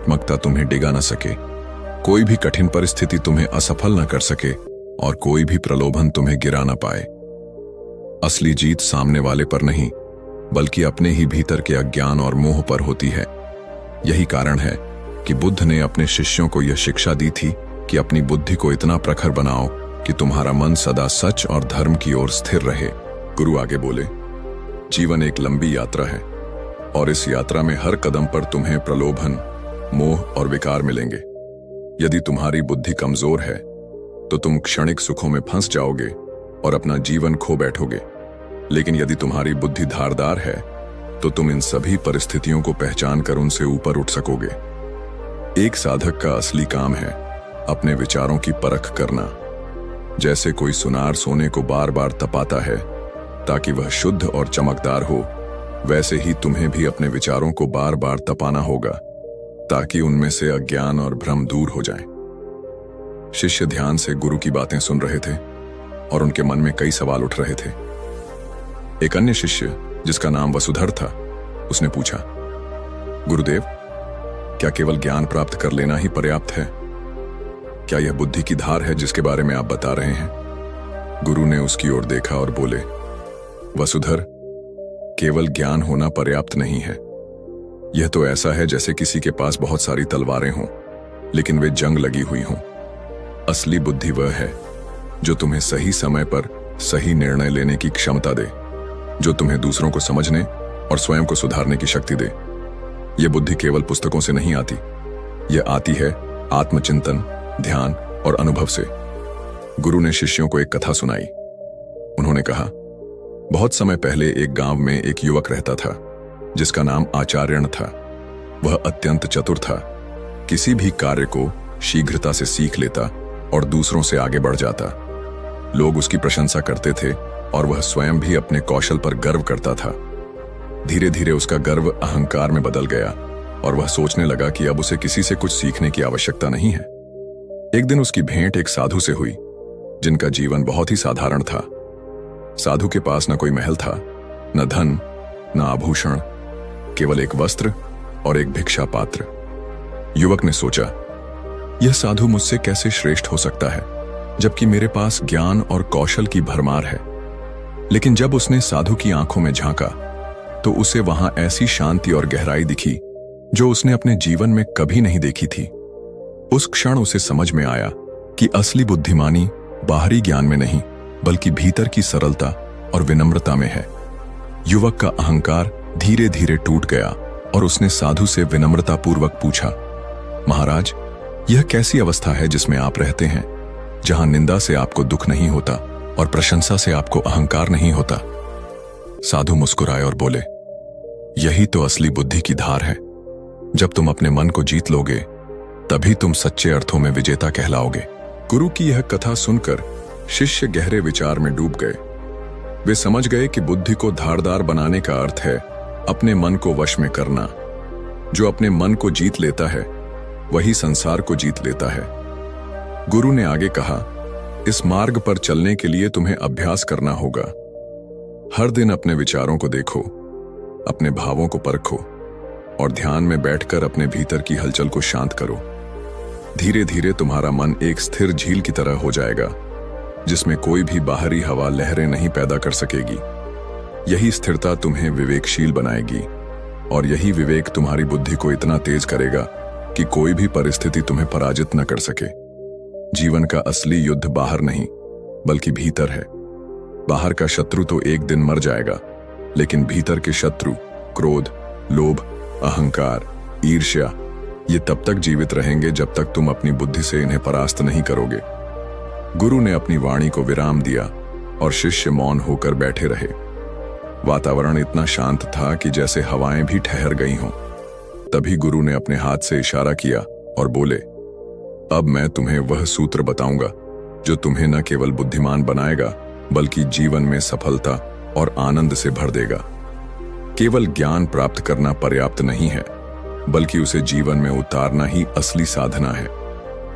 नकारात्मकता तुम्हें डिगा न सके, कोई भी कठिन परिस्थिति तुम्हें असफल न कर सके और कोई भी प्रलोभन तुम्हें गिरा न पाए। असली जीत सामने वाले पर नहीं, बल्कि अपने ही भीतर के अज्ञान और मोह पर होती है। यही कारण है कि बुद्ध ने अपने शिष्यों को यह शिक्षा दी थी कि अपनी बुद्धि को इतना प्रखर बनाओ कि तुम्हारा मन सदा सच और धर्म की ओर स्थिर रहे। गुरु आगे बोले, जीवन एक लंबी यात्रा है और इस यात्रा में हर कदम पर तुम्हें प्रलोभन, मोह और विकार मिलेंगे। यदि तुम्हारी बुद्धि कमजोर है तो तुम क्षणिक सुखों में फंस जाओगे और अपना जीवन खो बैठोगे, लेकिन यदि तुम्हारी बुद्धि धारदार है तो तुम इन सभी परिस्थितियों को पहचान कर उनसे ऊपर उठ सकोगे। एक साधक का असली काम है अपने विचारों की परख करना। जैसे कोई सुनार सोने को बार बार तपाता है ताकि वह शुद्ध और चमकदार हो, वैसे ही तुम्हें भी अपने विचारों को बार बार तपाना होगा ताकि उनमें से अज्ञान और भ्रम दूर हो जाएं। शिष्य ध्यान से गुरु की बातें सुन रहे थे और उनके मन में कई सवाल उठ रहे थे। एक अन्य शिष्य जिसका नाम वसुधर था, उसने पूछा, गुरुदेव, क्या केवल ज्ञान प्राप्त कर लेना ही पर्याप्त है? क्या यह बुद्धि की धार है जिसके बारे में आप बता रहे हैं? गुरु ने उसकी ओर देखा और बोले, वसुधर, केवल ज्ञान होना पर्याप्त नहीं है। यह तो ऐसा है जैसे किसी के पास बहुत सारी तलवारें हों लेकिन वे जंग लगी हुई हों। असली बुद्धि वह है जो तुम्हें सही समय पर सही निर्णय लेने की क्षमता दे, जो तुम्हें दूसरों को समझने और स्वयं को सुधारने की शक्ति दे। यह बुद्धि केवल पुस्तकों से नहीं आती, यह आती है आत्मचिंतन, ध्यान और अनुभव से। गुरु ने शिष्यों को एक कथा सुनाई। उन्होंने कहा, बहुत समय पहले एक गांव में एक युवक रहता था जिसका नाम आचार्यण था। वह अत्यंत चतुर था, किसी भी कार्य को शीघ्रता से सीख लेता और दूसरों से आगे बढ़ जाता। लोग उसकी प्रशंसा करते थे और वह स्वयं भी अपने कौशल पर गर्व करता था। धीरे धीरे उसका गर्व अहंकार में बदल गया और वह सोचने लगा कि अब उसे किसी से कुछ सीखने की आवश्यकता नहीं है। एक दिन उसकी भेंट एक साधु से हुई जिनका जीवन बहुत ही साधारण था। साधु के पास न कोई महल था, न धन, न आभूषण, केवल एक वस्त्र और एक भिक्षा पात्र। युवक ने सोचा, यह साधु मुझसे कैसे श्रेष्ठ हो सकता है जबकि मेरे पास ज्ञान और कौशल की भरमार है। लेकिन जब उसने साधु की आंखों में झांका तो उसे वहां ऐसी शांति और गहराई दिखी जो उसने अपने जीवन में कभी नहीं देखी थी। उस क्षण उसे समझ में आया कि असली बुद्धिमानी बाहरी ज्ञान में नहीं बल्कि भीतर की सरलता और विनम्रता में है। युवक का अहंकार धीरे धीरे टूट गया और उसने साधु से विनम्रतापूर्वक पूछा, महाराज, यह कैसी अवस्था है जिसमें आप रहते हैं, जहां निंदा से आपको दुख नहीं होता और प्रशंसा से आपको अहंकार नहीं होता? साधु मुस्कुराए और बोले, यही तो असली बुद्धि की धार है। जब तुम अपने मन को जीत लोगे तभी तुम सच्चे अर्थों में विजेता कहलाओगे। गुरु की यह कथा सुनकर शिष्य गहरे विचार में डूब गए। वे समझ गए कि बुद्धि को धारदार बनाने का अर्थ है अपने मन को वश में करना। जो अपने मन को जीत लेता है वही संसार को जीत लेता है। गुरु ने आगे कहा, इस मार्ग पर चलने के लिए तुम्हें अभ्यास करना होगा। हर दिन अपने विचारों को देखो, अपने भावों को परखो और ध्यान में बैठकर अपने भीतर की हलचल को शांत करो। धीरे धीरे तुम्हारा मन एक स्थिर झील की तरह हो जाएगा जिसमें कोई भी बाहरी हवा लहरें नहीं पैदा कर सकेगी। यही स्थिरता तुम्हें विवेकशील बनाएगी और यही विवेक तुम्हारी बुद्धि को इतना तेज करेगा कि कोई भी परिस्थिति तुम्हें पराजित न कर सके। जीवन का असली युद्ध बाहर नहीं बल्कि भीतर है। बाहर का शत्रु तो एक दिन मर जाएगा, लेकिन भीतर के शत्रु क्रोध, लोभ, अहंकार, ईर्ष्या ये तब तक जीवित रहेंगे जब तक तुम अपनी बुद्धि से इन्हें परास्त नहीं करोगे। गुरु ने अपनी वाणी को विराम दिया और शिष्य मौन होकर बैठे रहे। वातावरण इतना शांत था कि जैसे हवाएं भी ठहर गई हों। तभी गुरु ने अपने हाथ से इशारा किया और बोले, अब मैं तुम्हें वह सूत्र बताऊंगा जो तुम्हें न केवल बुद्धिमान बनाएगा बल्कि जीवन में सफलता और आनंद से भर देगा। केवल ज्ञान प्राप्त करना पर्याप्त नहीं है बल्कि उसे जीवन में उतारना ही असली साधना है।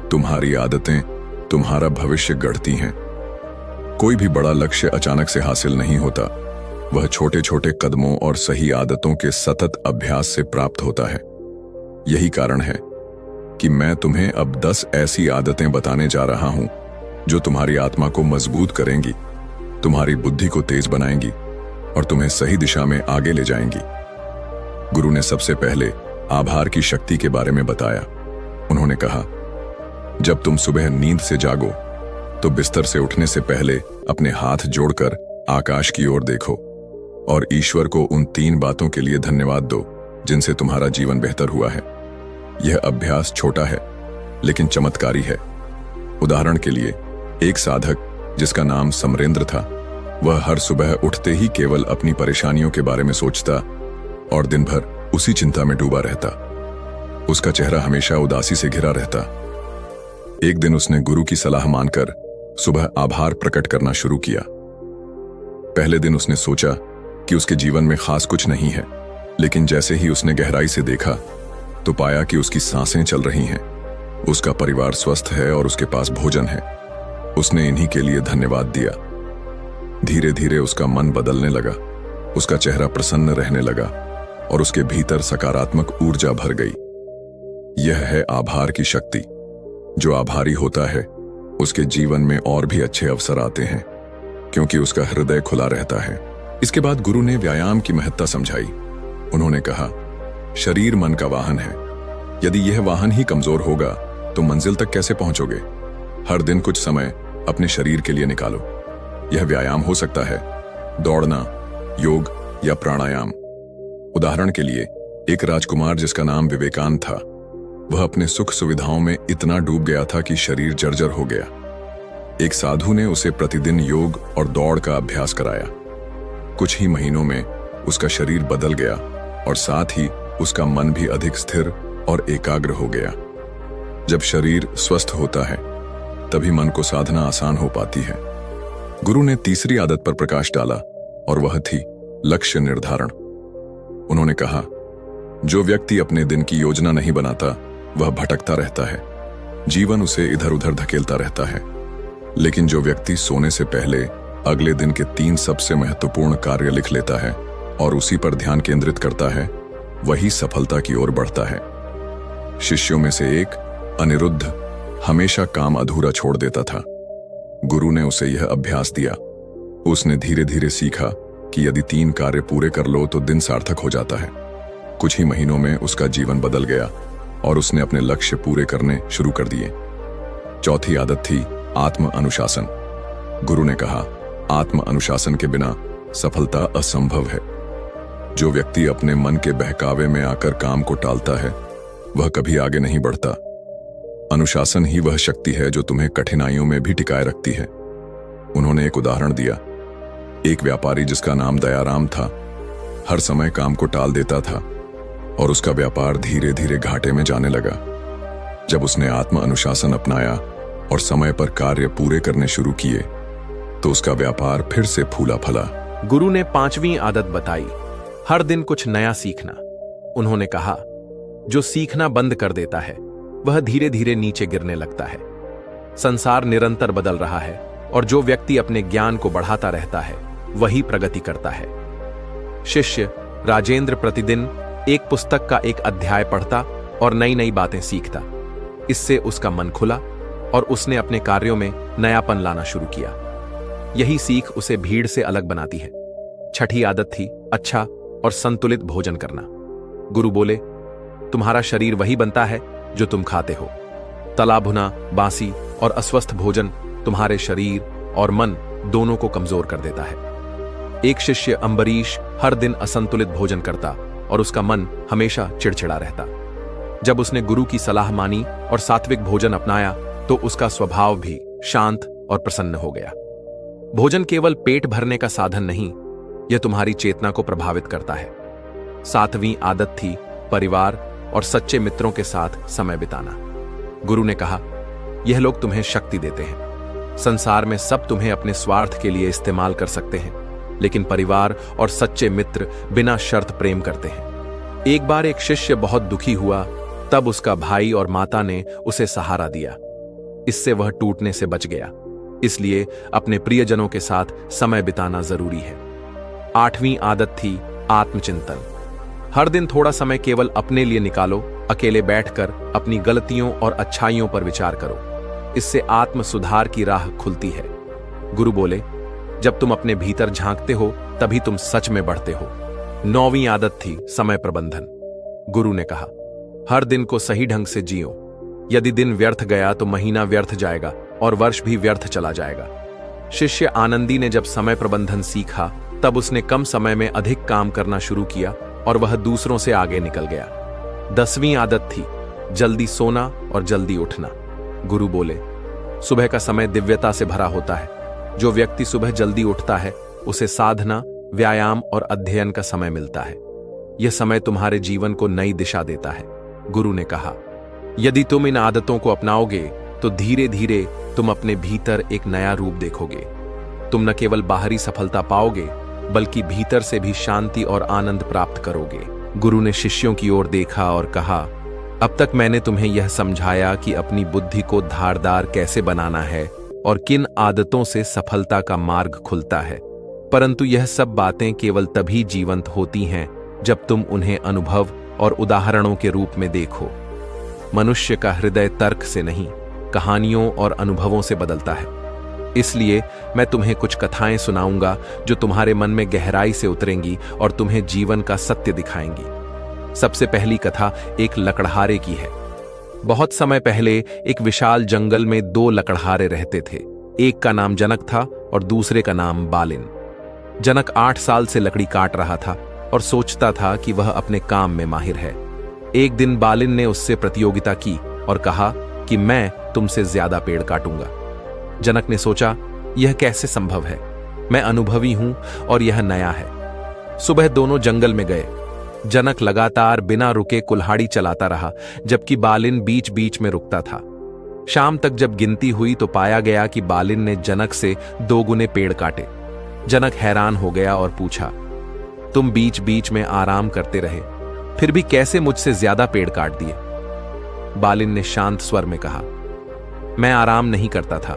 तुम्हारी आदतें तुम्हारा भविष्य गढ़ती हैं। कोई भी बड़ा लक्ष्य अचानक से हासिल नहीं होता, वह छोटे छोटे कदमों और सही आदतों के सतत अभ्यास से प्राप्त होता है। यही कारण है कि मैं तुम्हें अब 10 ऐसी आदतें बताने जा रहा हूं जो तुम्हारी आत्मा को मजबूत करेंगी, तुम्हारी बुद्धि को तेज बनाएंगी और तुम्हें सही दिशा में आगे ले जाएंगी। गुरु ने सबसे पहले आभार की शक्ति के बारे में बताया। उन्होंने कहा, जब तुम सुबह नींद से जागो तो बिस्तर से उठने से पहले अपने हाथ जोड़कर आकाश की ओर देखो और ईश्वर को उन 3 बातों के लिए धन्यवाद दो जिनसे तुम्हारा जीवन बेहतर हुआ है। यह अभ्यास छोटा है लेकिन चमत्कारी है। उदाहरण के लिए, एक साधक जिसका नाम समरेंद्र था, वह हर सुबह उठते ही केवल अपनी परेशानियों के बारे में सोचता और दिन भर उसी चिंता में डूबा रहता। उसका चेहरा हमेशा उदासी से घिरा रहता। एक दिन उसने गुरु की सलाह मानकर सुबह आभार प्रकट करना शुरू किया। पहले दिन उसने सोचा कि उसके जीवन में खास कुछ नहीं है, लेकिन जैसे ही उसने गहराई से देखा तो पाया कि उसकी सांसें चल रही हैं, उसका परिवार स्वस्थ है और उसके पास भोजन है। उसने इन्हीं के लिए धन्यवाद दिया। धीरे धीरे उसका मन बदलने लगा, उसका चेहरा प्रसन्न रहने लगा और उसके भीतर सकारात्मक ऊर्जा भर गई। यह है आभार की शक्ति। जो आभारी होता है उसके जीवन में और भी अच्छे अवसर आते हैं क्योंकि उसका हृदय खुला रहता है। इसके बाद गुरु ने व्यायाम की महत्ता समझाई। उन्होंने कहा, शरीर मन का वाहन है। यदि यह वाहन ही कमजोर होगा तो मंजिल तक कैसे पहुंचोगे? हर दिन कुछ समय अपने शरीर के लिए निकालो। यह व्यायाम हो सकता है, दौड़ना, योग या प्राणायाम। उदाहरण के लिए, एक राजकुमार जिसका नाम विवेकानंद था, वह अपने सुख सुविधाओं में इतना डूब गया था कि शरीर जर्जर हो गया। एक साधु ने उसे प्रतिदिन योग और दौड़ का अभ्यास कराया। कुछ ही महीनों में उसका शरीर बदल गया और साथ ही उसका मन भी अधिक स्थिर और एकाग्र हो गया। जब शरीर स्वस्थ होता है तभी मन को साधना आसान हो पाती है। गुरु ने तीसरी आदत पर प्रकाश डाला और वह थी लक्ष्य निर्धारण। उन्होंने कहा, जो व्यक्ति अपने दिन की योजना नहीं बनाता वह भटकता रहता है, जीवन उसे इधर उधर धकेलता रहता है। लेकिन जो व्यक्ति सोने से पहले अगले दिन के 3 सबसे महत्वपूर्ण कार्य लिख लेता है और उसी पर ध्यान केंद्रित करता है, वही सफलता की ओर बढ़ता है। शिष्यों में से एक, अनिरुद्ध, हमेशा काम अधूरा छोड़ देता था। गुरु ने उसे यह अभ्यास दिया। उसने धीरे धीरे सीखा कि यदि 3 कार्य पूरे कर लो तो दिन सार्थक हो जाता है। कुछ ही महीनों में उसका जीवन बदल गया और उसने अपने लक्ष्य पूरे करने शुरू कर दिए। चौथी आदत थी आत्म अनुशासन। गुरु ने कहा, आत्म अनुशासन के बिना सफलता असंभव है। जो व्यक्ति अपने मन के बहकावे में आकर काम को टालता है वह कभी आगे नहीं बढ़ता। अनुशासन ही वह शक्ति है जो तुम्हें कठिनाइयों में भी टिकाए रखती है। उन्होंने एक उदाहरण दिया। एक व्यापारी जिसका नाम दयाराम था, हर समय काम को टाल देता था और उसका व्यापार धीरे धीरे घाटे में जाने लगा। जब उसने आत्म अनुशासन अपनाया और समय पर कार्य पूरे करने शुरू किए तो उसका व्यापार फिर से फूला फला। गुरु ने 5वीं आदत बताई, हर दिन कुछ नया सीखना। उन्होंने कहा, जो सीखना बंद कर देता है वह धीरे धीरे नीचे गिरने लगता है। संसार निरंतर बदल रहा है और जो व्यक्ति अपने ज्ञान को बढ़ाता रहता है वही प्रगति करता है। शिष्य राजेंद्र प्रतिदिन एक पुस्तक का एक अध्याय पढ़ता और नई नई बातें सीखता। इससे उसका मन खुला और उसने अपने कार्यों में नयापन लाना शुरू किया। यही सीख उसे भीड़ से अलग बनाती है। छठी आदत थी अच्छा और संतुलित भोजन करना। गुरु बोले, तुम्हारा शरीर वही बनता है जो तुम खाते हो। तला भुना, बासी और अस्वस्थ भोजन तुम्हारे शरीर और मन दोनों को कमजोर कर देता है। एक शिष्य अम्बरीश हर दिन असंतुलित भोजन करता और उसका मन हमेशा चिड़चिड़ा रहता। जब उसने गुरु की सलाह मानी और सात्विक भोजन अपनाया तो उसका स्वभाव भी शांत और प्रसन्न हो गया। भोजन केवल पेट भरने का साधन नहीं, यह तुम्हारी चेतना को प्रभावित करता है। 7वीं आदत थी परिवार और सच्चे मित्रों के साथ समय बिताना। गुरु ने कहा, यह लोग तुम्हें शक्ति देते हैं। संसार में सब तुम्हें अपने स्वार्थ के लिए इस्तेमाल कर सकते हैं, लेकिन परिवार और सच्चे मित्र बिना शर्त प्रेम करते हैं। एक बार एक शिष्य बहुत दुखी हुआ, तब उसका भाई और माता ने उसे सहारा दिया। इससे वह टूटने से बच गया। इसलिए अपने प्रियजनों के साथ समय बिताना जरूरी है। 8वीं आदत थी आत्मचिंतन। हर दिन थोड़ा समय केवल अपने लिए निकालो अकेले बैठकर अपनी गलतियों और अच्छाइयों पर विचार करो। इससे आत्म सुधार की राह खुलती है। गुरु बोले, जब तुम अपने भीतर झांकते हो तभी तुम सच में बढ़ते हो। 9वीं आदत थी समय प्रबंधन। गुरु ने कहा, हर दिन को सही ढंग से जियो। यदि दिन व्यर्थ गया तो महीना व्यर्थ जाएगा और वर्ष भी व्यर्थ चला जाएगा। शिष्य आनंदी ने जब समय प्रबंधन सीखा तब उसने कम समय में अधिक काम करना शुरू किया और वह दूसरों से आगे निकल गया। 10वीं आदत थी जल्दी सोना और जल्दी उठना। गुरु बोले, सुबह का समय दिव्यता से भरा होता है। जो व्यक्ति सुबह जल्दी उठता है उसे साधना, व्यायाम और अध्ययन का समय मिलता है। यह समय तुम्हारे जीवन को नई दिशा देता है। गुरु ने कहा, यदि तुम इन आदतों को अपनाओगे तो धीरे धीरे तुम अपने भीतर एक नया रूप देखोगे। तुम न केवल बाहरी सफलता पाओगे बल्कि भीतर से भी शांति और आनंद प्राप्त करोगे। गुरु ने शिष्यों की ओर देखा और कहा, अब तक मैंने तुम्हें यह समझाया कि अपनी बुद्धि को धारदार कैसे बनाना है और किन आदतों से सफलता का मार्ग खुलता है, परंतु यह सब बातें केवल तभी जीवंत होती हैं जब तुम उन्हें अनुभव और उदाहरणों के रूप में देखो। मनुष्य का हृदय तर्क से नहीं, कहानियों और अनुभवों से बदलता है। इसलिए मैं तुम्हें कुछ कथाएं सुनाऊंगा जो तुम्हारे मन में गहराई से उतरेंगी और तुम्हें जीवन का सत्य दिखाएंगी। सबसे पहली कथा एक लकड़हारे की है। बहुत समय पहले एक विशाल जंगल में 2 लकड़हारे रहते थे। एक का नाम जनक था और दूसरे का नाम बालिन। जनक 8 साल से लकड़ी काट रहा था और सोचता था कि वह अपने काम में माहिर है। एक दिन बालिन ने उससे प्रतियोगिता की और कहा कि मैं तुमसे ज्यादा पेड़ काटूंगा। जनक ने सोचा, यह कैसे संभव है? मैं अनुभवी हूं और यह नया है। सुबह दोनों जंगल में गए। जनक लगातार बिना रुके कुल्हाड़ी चलाता रहा जबकि बालिन बीच बीच में रुकता था। शाम तक जब गिनती हुई तो पाया गया कि बालिन ने जनक से 2 गुने पेड़ काटे। जनक हैरान हो गया और पूछा, तुम बीच बीच में आराम करते रहे, फिर भी कैसे मुझसे ज्यादा पेड़ काट दिए? बालिन ने शांत स्वर में कहा, मैं आराम नहीं करता था,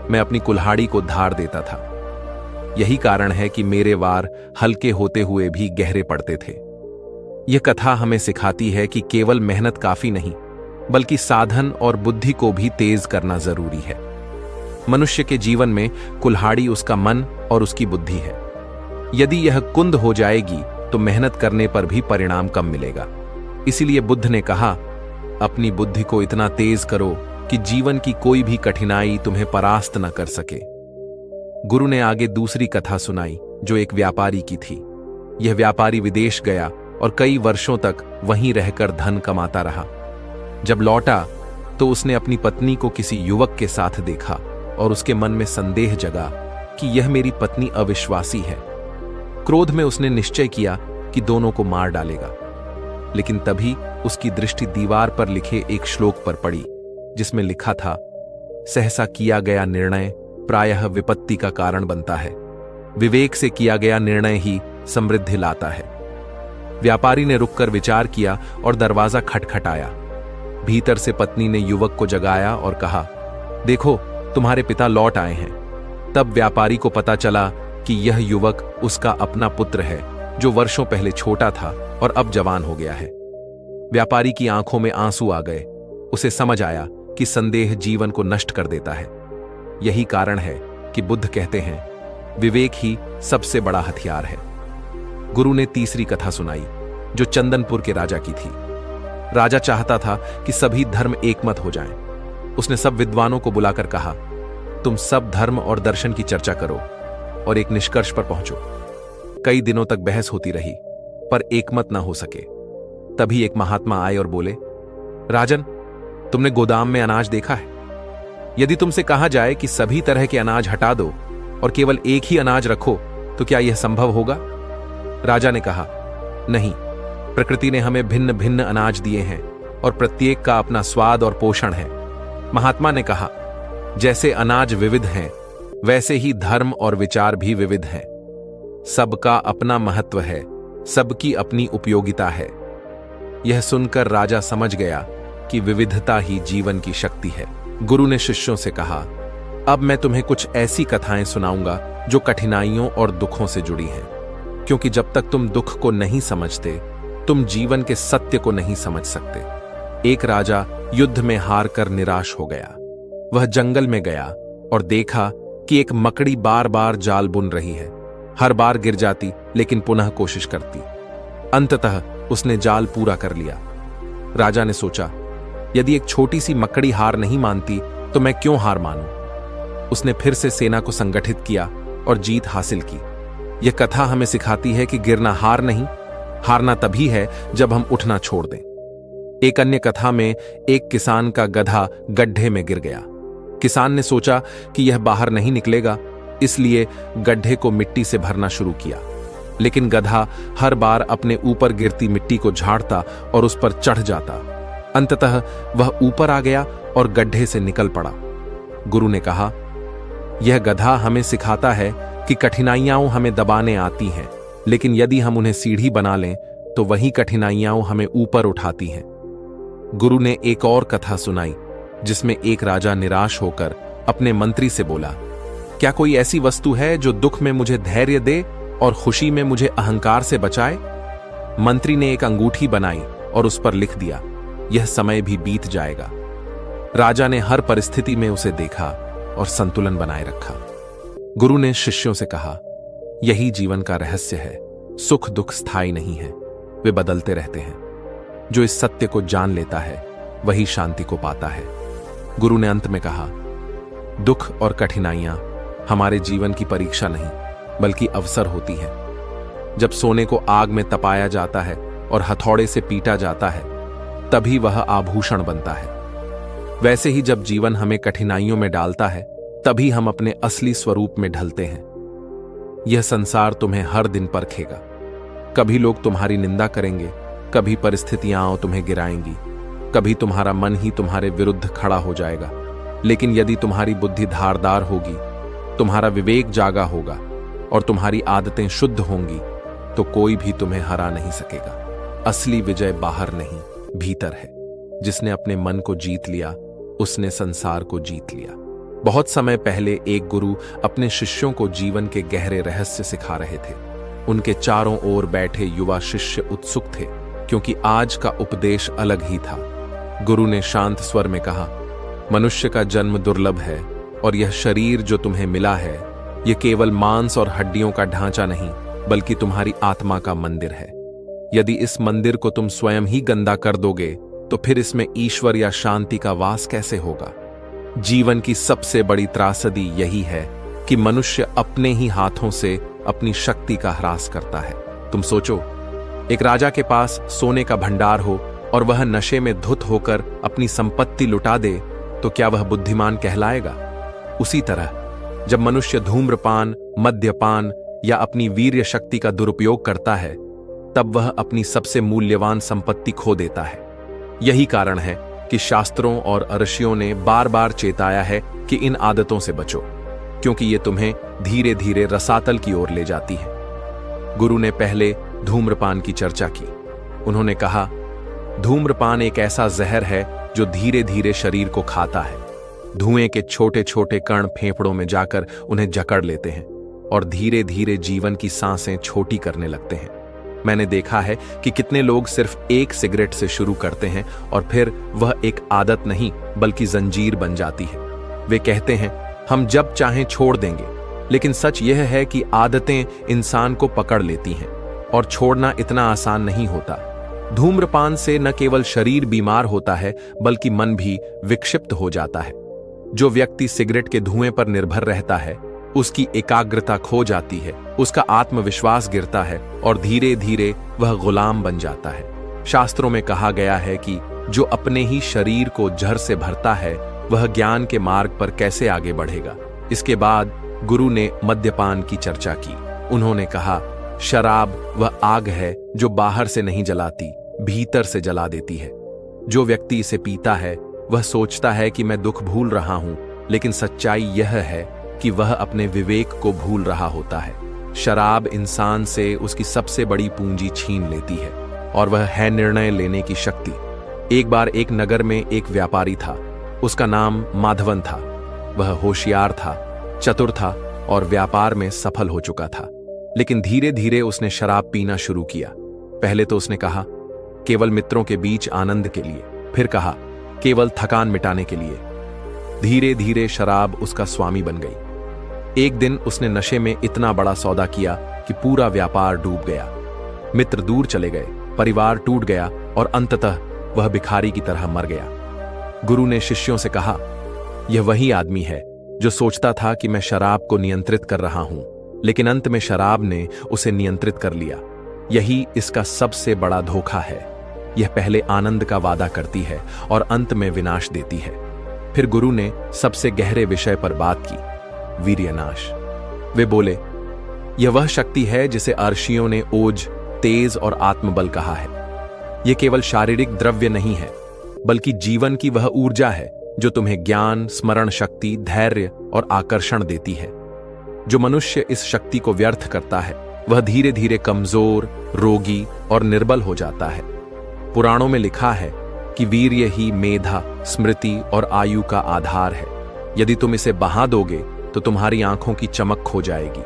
मैं अपनी कुल्हाड़ी को धार देता था। यही कारण है कि मेरे वार हल्के होते हुए भी गहरे पड़ते थे। यह कथा हमें सिखाती है कि केवल मेहनत काफी नहीं, बल्कि साधन और बुद्धि को भी तेज करना जरूरी है। मनुष्य के जीवन में कुल्हाड़ी उसका मन और उसकी बुद्धि है। यदि यह कुंद हो जाएगी तो मेहनत करने पर भी परिणाम कम मिलेगा। इसीलिए बुद्ध ने कहा, अपनी बुद्धि को इतना तेज करो कि जीवन की कोई भी कठिनाई तुम्हें परास्त न कर सके। गुरु ने आगे दूसरी कथा सुनाई जो एक व्यापारी की थी। यह व्यापारी विदेश गया और कई वर्षों तक वहीं रहकर धन कमाता रहा। जब लौटा तो उसने अपनी पत्नी को किसी युवक के साथ देखा और उसके मन में संदेह जगा कि यह मेरी पत्नी अविश्वासी है। क्रोध में उसने निश्चय किया कि दोनों को मार डालेगा। लेकिन तभी उसकी दृष्टि दीवार पर लिखे एक श्लोक पर पड़ी जिसमें लिखा था, सहसा किया गया निर्णय प्रायः विपत्ति का कारण बनता है, विवेक से किया गया निर्णय ही समृद्धि लाता है। व्यापारी ने रुककर विचार किया और दरवाजा खटखटाया। भीतर से पत्नी ने युवक को जगाया और कहा, देखो तुम्हारे पिता लौट आए हैं। तब व्यापारी को पता चला कि यह युवक उसका अपना पुत्र है जो वर्षों पहले छोटा था और अब जवान हो गया है। व्यापारी की आंखों में आंसू आ गए। उसे समझ आया कि संदेह जीवन को नष्ट कर देता है। यही कारण है कि बुद्ध कहते हैं, विवेक ही सबसे बड़ा हथियार है। गुरु ने तीसरी कथा सुनाई जो चंदनपुर के राजा की थी। राजा चाहता था कि सभी धर्म एकमत हो जाएं। उसने सब विद्वानों को बुलाकर कहा, तुम सब धर्म और दर्शन की चर्चा करो और एक निष्कर्ष पर पहुंचो। कई दिनों तक बहस होती रही पर एकमत ना हो सके। तभी एक महात्मा आए और बोले, राजन, तुमने गोदाम में अनाज देखा है? यदि तुमसे कहा जाए कि सभी तरह के अनाज हटा दो और केवल एक ही अनाज रखो तो क्या यह संभव होगा? राजा ने कहा, नहीं, प्रकृति ने हमें भिन्न भिन्न अनाज दिए हैं और प्रत्येक का अपना स्वाद और पोषण है। महात्मा ने कहा, जैसे अनाज विविध हैं वैसे ही धर्म और विचार भी विविध हैं। सबका अपना महत्व है, सबकी अपनी उपयोगिता है। यह सुनकर राजा समझ गया कि विविधता ही जीवन की शक्ति है। गुरु ने शिष्यों से कहा, अब मैं तुम्हें कुछ ऐसी कथाएं सुनाऊंगा जो कठिनाइयों और दुखों से जुड़ी हैं, क्योंकि जब तक तुम दुख को नहीं समझते तुम जीवन के सत्य को नहीं समझ सकते। एक राजा युद्ध में हार कर निराश हो गया। वह जंगल में गया और देखा कि एक मकड़ी बार बार जाल बुन रही है। हर बार गिर जाती लेकिन पुनः कोशिश करती। अंततः उसने जाल पूरा कर लिया। राजा ने सोचा, यदि एक छोटी सी मकड़ी हार नहीं मानती तो मैं क्यों हार मानूं। उसने फिर से सेना को संगठित किया और जीत हासिल की। यह कथा हमें सिखाती है कि गिरना हार नहीं, हारना तभी है जब हम उठना छोड़ दें। एक अन्य कथा में एक किसान का गधा गड्ढे में गिर गया। किसान ने सोचा कि यह बाहर नहीं निकलेगा, इसलिए गड्ढे को मिट्टी से भरना शुरू किया। लेकिन गधा हर बार अपने ऊपर गिरती मिट्टी को झाड़ता और उस पर चढ़ जाता। अंततः वह ऊपर आ गया और गड्ढे से निकल पड़ा। गुरु ने कहा, यह गधा हमें सिखाता है कि कठिनाइयां हमें दबाने आती हैं, लेकिन यदि हम उन्हें सीढ़ी बना लें तो वही कठिनाइयां हमें ऊपर उठाती हैं। गुरु ने एक और कथा सुनाई जिसमें एक राजा निराश होकर अपने मंत्री से बोला, क्या कोई ऐसी वस्तु है जो दुख में मुझे धैर्य दे और खुशी में मुझे अहंकार से बचाए? मंत्री ने एक अंगूठी बनाई और उस पर लिख दिया, यह समय भी बीत जाएगा। राजा ने हर परिस्थिति में उसे देखा और संतुलन बनाए रखा। गुरु ने शिष्यों से कहा, यही जीवन का रहस्य है। सुख दुख स्थायी नहीं है, वे बदलते रहते हैं। जो इस सत्य को जान लेता है वही शांति को पाता है। गुरु ने अंत में कहा, दुख और कठिनाइयां हमारे जीवन की परीक्षा नहीं बल्कि अवसर होती है। जब सोने को आग में तपाया जाता है और हथौड़े से पीटा जाता है तभी वह आभूषण बनता है। वैसे ही जब जीवन हमें कठिनाइयों में डालता है तभी हम अपने असली स्वरूप में ढलते हैं। यह संसार तुम्हें हर दिन परखेगा। कभी लोग तुम्हारी निंदा करेंगे, कभी परिस्थितियां तुम्हें गिराएंगी, कभी तुम्हारा मन ही तुम्हारे विरुद्ध खड़ा हो जाएगा। लेकिन यदि तुम्हारी बुद्धि धारदार होगी, तुम्हारा विवेक जागा होगा और तुम्हारी आदतें शुद्ध होंगी तो कोई भी तुम्हें हरा नहीं सकेगा। असली विजय बाहर नहीं, भीतर है। जिसने अपने मन को जीत लिया उसने संसार को जीत लिया। बहुत समय पहले एक गुरु अपने शिष्यों को जीवन के गहरे रहस्य सिखा रहे थे। उनके चारों ओर बैठे युवा शिष्य उत्सुक थे क्योंकि आज का उपदेश अलग ही था। गुरु ने शांत स्वर में कहा, मनुष्य का जन्म दुर्लभ है और यह शरीर जो तुम्हें मिला है यह केवल मांस और हड्डियों का ढांचा नहीं बल्कि तुम्हारी आत्मा का मंदिर है। यदि इस मंदिर को तुम स्वयं ही गंदा कर दोगे तो फिर इसमें ईश्वर या शांति का वास कैसे होगा। जीवन की सबसे बड़ी त्रासदी यही है कि मनुष्य अपने ही हाथों से अपनी शक्ति का ह्रास करता है। तुम सोचो, एक राजा के पास सोने का भंडार हो और वह नशे में धुत होकर अपनी संपत्ति लुटा दे तो क्या वह बुद्धिमान कहलाएगा? उसी तरह जब मनुष्य धूम्रपान, मद्यपान या अपनी वीर्य शक्ति का दुरुपयोग करता है तब वह अपनी सबसे मूल्यवान संपत्ति खो देता है। यही कारण है कि शास्त्रों और ऋषियों ने बार बार चेताया है कि इन आदतों से बचो, क्योंकि ये तुम्हें धीरे धीरे रसातल की ओर ले जाती है। गुरु ने पहले धूम्रपान की चर्चा की। उन्होंने कहा, धूम्रपान एक ऐसा जहर है जो धीरे धीरे शरीर को खाता है। धुएं के छोटे छोटे कण फेफड़ों में जाकर उन्हें जकड़ लेते हैं और धीरे धीरे जीवन की सांसें छोटी करने लगते हैं। मैंने देखा है कि कितने लोग सिर्फ एक सिगरेट से शुरू करते हैं और फिर वह एक आदत नहीं बल्कि जंजीर बन जाती है। वे कहते हैं, हम जब चाहें छोड़ देंगे, लेकिन सच यह है कि आदतें इंसान को पकड़ लेती हैं और छोड़ना इतना आसान नहीं होता। धूम्रपान से न केवल शरीर बीमार होता है बल्कि मन भी विक्षिप्त हो जाता है। जो व्यक्ति सिगरेट के धुएं पर निर्भर रहता है उसकी एकाग्रता खो जाती है, उसका आत्मविश्वास गिरता है और धीरे धीरे वह गुलाम बन जाता है। शास्त्रों में कहा गया है कि जो अपने ही शरीर को जहर से भरता है वह ज्ञान के मार्ग पर कैसे आगे बढ़ेगा। इसके बाद गुरु ने मद्यपान की चर्चा की। उन्होंने कहा, शराब वह आग है जो बाहर से नहीं जलाती, भीतर से जला देती है। जो व्यक्ति इसे पीता है वह सोचता है कि मैं दुख भूल रहा हूं, लेकिन सच्चाई यह है कि वह अपने विवेक को भूल रहा होता है। शराब इंसान से उसकी सबसे बड़ी पूंजी छीन लेती है और वह है निर्णय लेने की शक्ति। एक बार एक नगर में एक व्यापारी था। उसका नाम माधवन था। वह होशियार था, चतुर था और व्यापार में सफल हो चुका था। लेकिन धीरे धीरे उसने शराब पीना शुरू किया। पहले तो उसने कहा, केवल मित्रों के बीच आनंद के लिए, फिर कहा, केवल थकान मिटाने के लिए। धीरे धीरे शराब उसका स्वामी बन गई। एक दिन उसने नशे में इतना बड़ा सौदा किया कि पूरा व्यापार डूब गया। मित्र दूर चले गए, परिवार टूट गया और अंततः वह भिखारी की तरह मर गया। गुरु ने शिष्यों से कहा, यह वही आदमी है जो सोचता था कि मैं शराब को नियंत्रित कर रहा हूं, लेकिन अंत में शराब ने उसे नियंत्रित कर लिया। यही इसका सबसे बड़ा धोखा है। यह पहले आनंद का वादा करती है और अंत में विनाश देती है। फिर गुरु ने सबसे गहरे विषय पर बात की, वीर्यनाश। वे बोले, यह वह शक्ति है जिसे अर्षियों ने ओज, तेज और आत्मबल कहा है। यह केवल शारीरिक द्रव्य नहीं है, बल्कि जीवन की वह ऊर्जा है जो तुम्हें ज्ञान, स्मरण शक्ति, धैर्य और आकर्षण देती है। जो मनुष्य इस शक्ति को व्यर्थ करता है, वह धीरे धीरे कमजोर, रोगी और निर्बल हो जाता है। पुराणों में लिखा है कि वीर्य ही मेधा, स्मृति और आयु का आधार है। यदि तुम इसे बहा दोगे तो तुम्हारी आंखों की चमक खो जाएगी,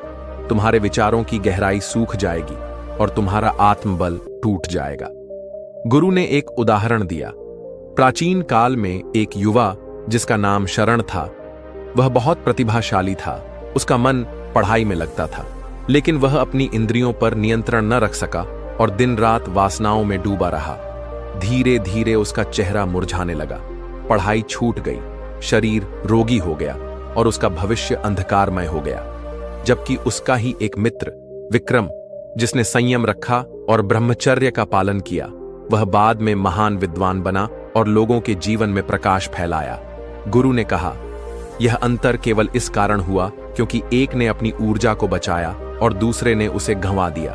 तुम्हारे विचारों की गहराई सूख जाएगी और तुम्हारा आत्मबल टूट जाएगा। गुरु ने एक उदाहरण दिया। प्राचीन काल में एक युवा जिसका नाम शरण था, वह बहुत प्रतिभाशाली था। उसका मन पढ़ाई में लगता था, लेकिन वह अपनी इंद्रियों पर नियंत्रण न रख सका और दिन रात वासनाओं में डूबा रहा। धीरे धीरे उसका चेहरा मुरझाने लगा, पढ़ाई छूट गई, शरीर रोगी हो गया और उसका भविष्य अंधकारमय हो गया। जबकि उसका ही एक मित्र विक्रम, जिसने संयम रखा और ब्रह्मचर्य का पालन किया, वह बाद में महान विद्वान बना और लोगों के जीवन में प्रकाश फैलाया। गुरु ने कहा, यह अंतर केवल इस कारण हुआ क्योंकि एक ने अपनी ऊर्जा को बचाया और दूसरे ने उसे गंवा दिया।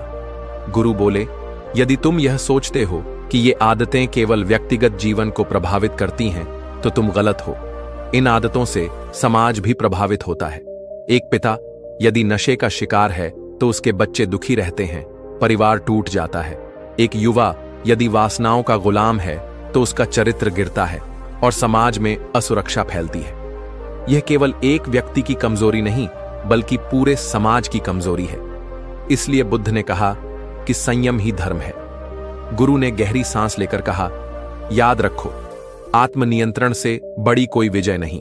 गुरु बोले, यदि तुम यह सोचते हो कि ये आदतें केवल व्यक्तिगत जीवन को प्रभावित करती हैं, तो तुम गलत हो। इन आदतों से समाज भी प्रभावित होता है। एक पिता यदि नशे का शिकार है तो उसके बच्चे दुखी रहते हैं, परिवार टूट जाता है। एक युवा यदि वासनाओं का गुलाम है तो उसका चरित्र गिरता है और समाज में असुरक्षा फैलती है। यह केवल एक व्यक्ति की कमजोरी नहीं, बल्कि पूरे समाज की कमजोरी है। इसलिए बुद्ध ने कहा कि संयम ही धर्म है। गुरु ने गहरी सांस लेकर कहा, याद रखो, आत्मनियंत्रण से बड़ी कोई विजय नहीं।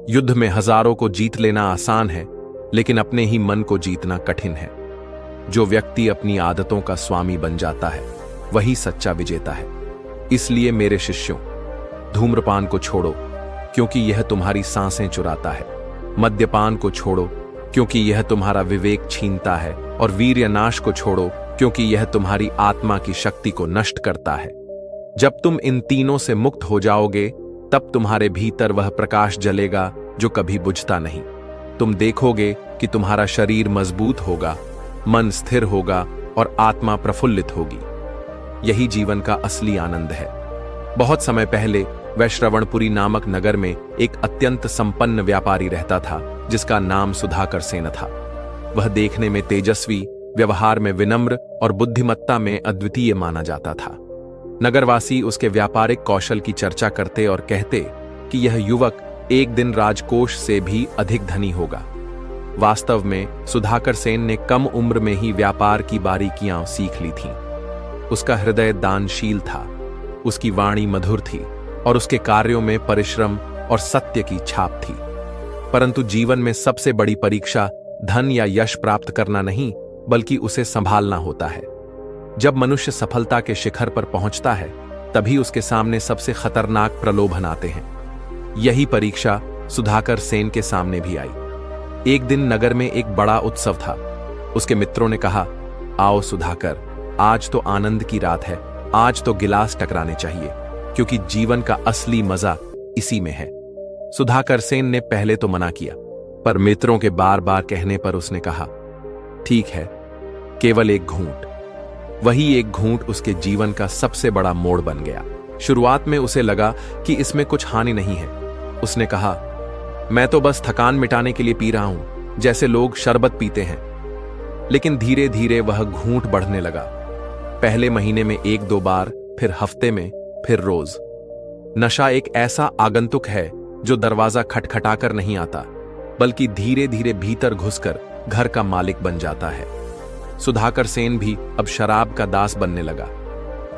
युद्ध में हजारों को जीत लेना आसान है, लेकिन अपने ही मन को जीतना कठिन है। जो व्यक्ति अपनी आदतों का स्वामी बन जाता है, वही सच्चा विजेता है। इसलिए मेरे शिष्यों, धूम्रपान को छोड़ो क्योंकि यह तुम्हारी सांसें चुराता है। मद्यपान को छोड़ो क्योंकि यह तुम्हारा विवेक छीनता है, और वीर्यनाश को छोड़ो क्योंकि यह तुम्हारी आत्मा की शक्ति को नष्ट करता है। जब तुम इन तीनों से मुक्त हो जाओगे, तब तुम्हारे भीतर वह प्रकाश जलेगा जो कभी बुझता नहीं। तुम देखोगे कि तुम्हारा शरीर मजबूत होगा, मन स्थिर होगा और आत्मा प्रफुल्लित होगी। यही जीवन का असली आनंद है। बहुत समय पहले वैश्रवणपुरी नामक नगर में एक अत्यंत संपन्न व्यापारी रहता था, जिसका नाम सुधाकर सेन था। वह देखने में तेजस्वी, व्यवहार में विनम्र और बुद्धिमत्ता में अद्वितीय माना जाता था। नगरवासी उसके व्यापारिक कौशल की चर्चा करते और कहते कि यह युवक एक दिन राजकोष से भी अधिक धनी होगा। वास्तव में सुधाकर सेन ने कम उम्र में ही व्यापार की बारीकियां सीख ली थीं। उसका हृदय दानशील था, उसकी वाणी मधुर थी और उसके कार्यों में परिश्रम और सत्य की छाप थी। परंतु जीवन में सबसे बड़ी परीक्षा धन या यश प्राप्त करना नहीं, बल्कि उसे संभालना होता है। जब मनुष्य सफलता के शिखर पर पहुंचता है, तभी उसके सामने सबसे खतरनाक प्रलोभन आते हैं। यही परीक्षा सुधाकर सेन के सामने भी आई। एक दिन नगर में एक बड़ा उत्सव था। उसके मित्रों ने कहा, आओ सुधाकर, आज तो आनंद की रात है, आज तो गिलास टकराने चाहिए, क्योंकि जीवन का असली मजा इसी में है। सुधाकर सेन ने पहले तो मना किया, पर मित्रों के बार बार कहने पर उसने कहा, ठीक है, केवल एक घूंट। वही एक घूंट उसके जीवन का सबसे बड़ा मोड़ बन गया। शुरुआत में उसे लगा कि इसमें कुछ हानि नहीं है। उसने कहा, मैं तो बस थकान मिटाने के लिए पी रहा हूं, जैसे लोग शरबत पीते हैं। लेकिन धीरे धीरे वह घूंट बढ़ने लगा। पहले महीने में 1-2 बार, फिर हफ्ते में, फिर रोज। नशा एक ऐसा आगंतुक है जो दरवाजा खटखटाकर नहीं आता, बल्कि धीरे धीरे भीतर घुसकर घर का मालिक बन जाता है। सुधाकर सेन भी अब शराब का दास बनने लगा।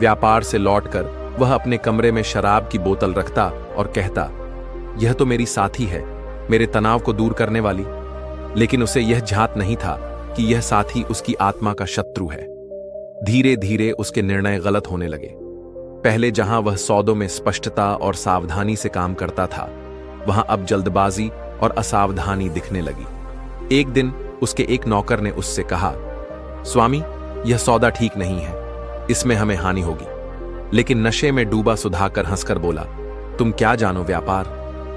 व्यापार से लौटकर वह अपने कमरे में शराब की बोतल रखता और कहता, यह तो मेरी साथी है, मेरे तनाव को दूर करने वाली। लेकिन उसे यह झात नहीं था कि यह साथी उसकी आत्मा का शत्रु है। धीरे धीरे उसके निर्णय गलत होने लगे। पहले जहां वह सौदों में स्पष्टता और सावधानी से काम करता था, वहां अब जल्दबाजी और असावधानी दिखने लगी। एक दिन उसके एक नौकर ने उससे कहा, स्वामी, यह सौदा ठीक नहीं है, इसमें हमें हानि होगी। लेकिन नशे में डूबा सुधाकर हंसकर बोला, तुम क्या जानो व्यापार,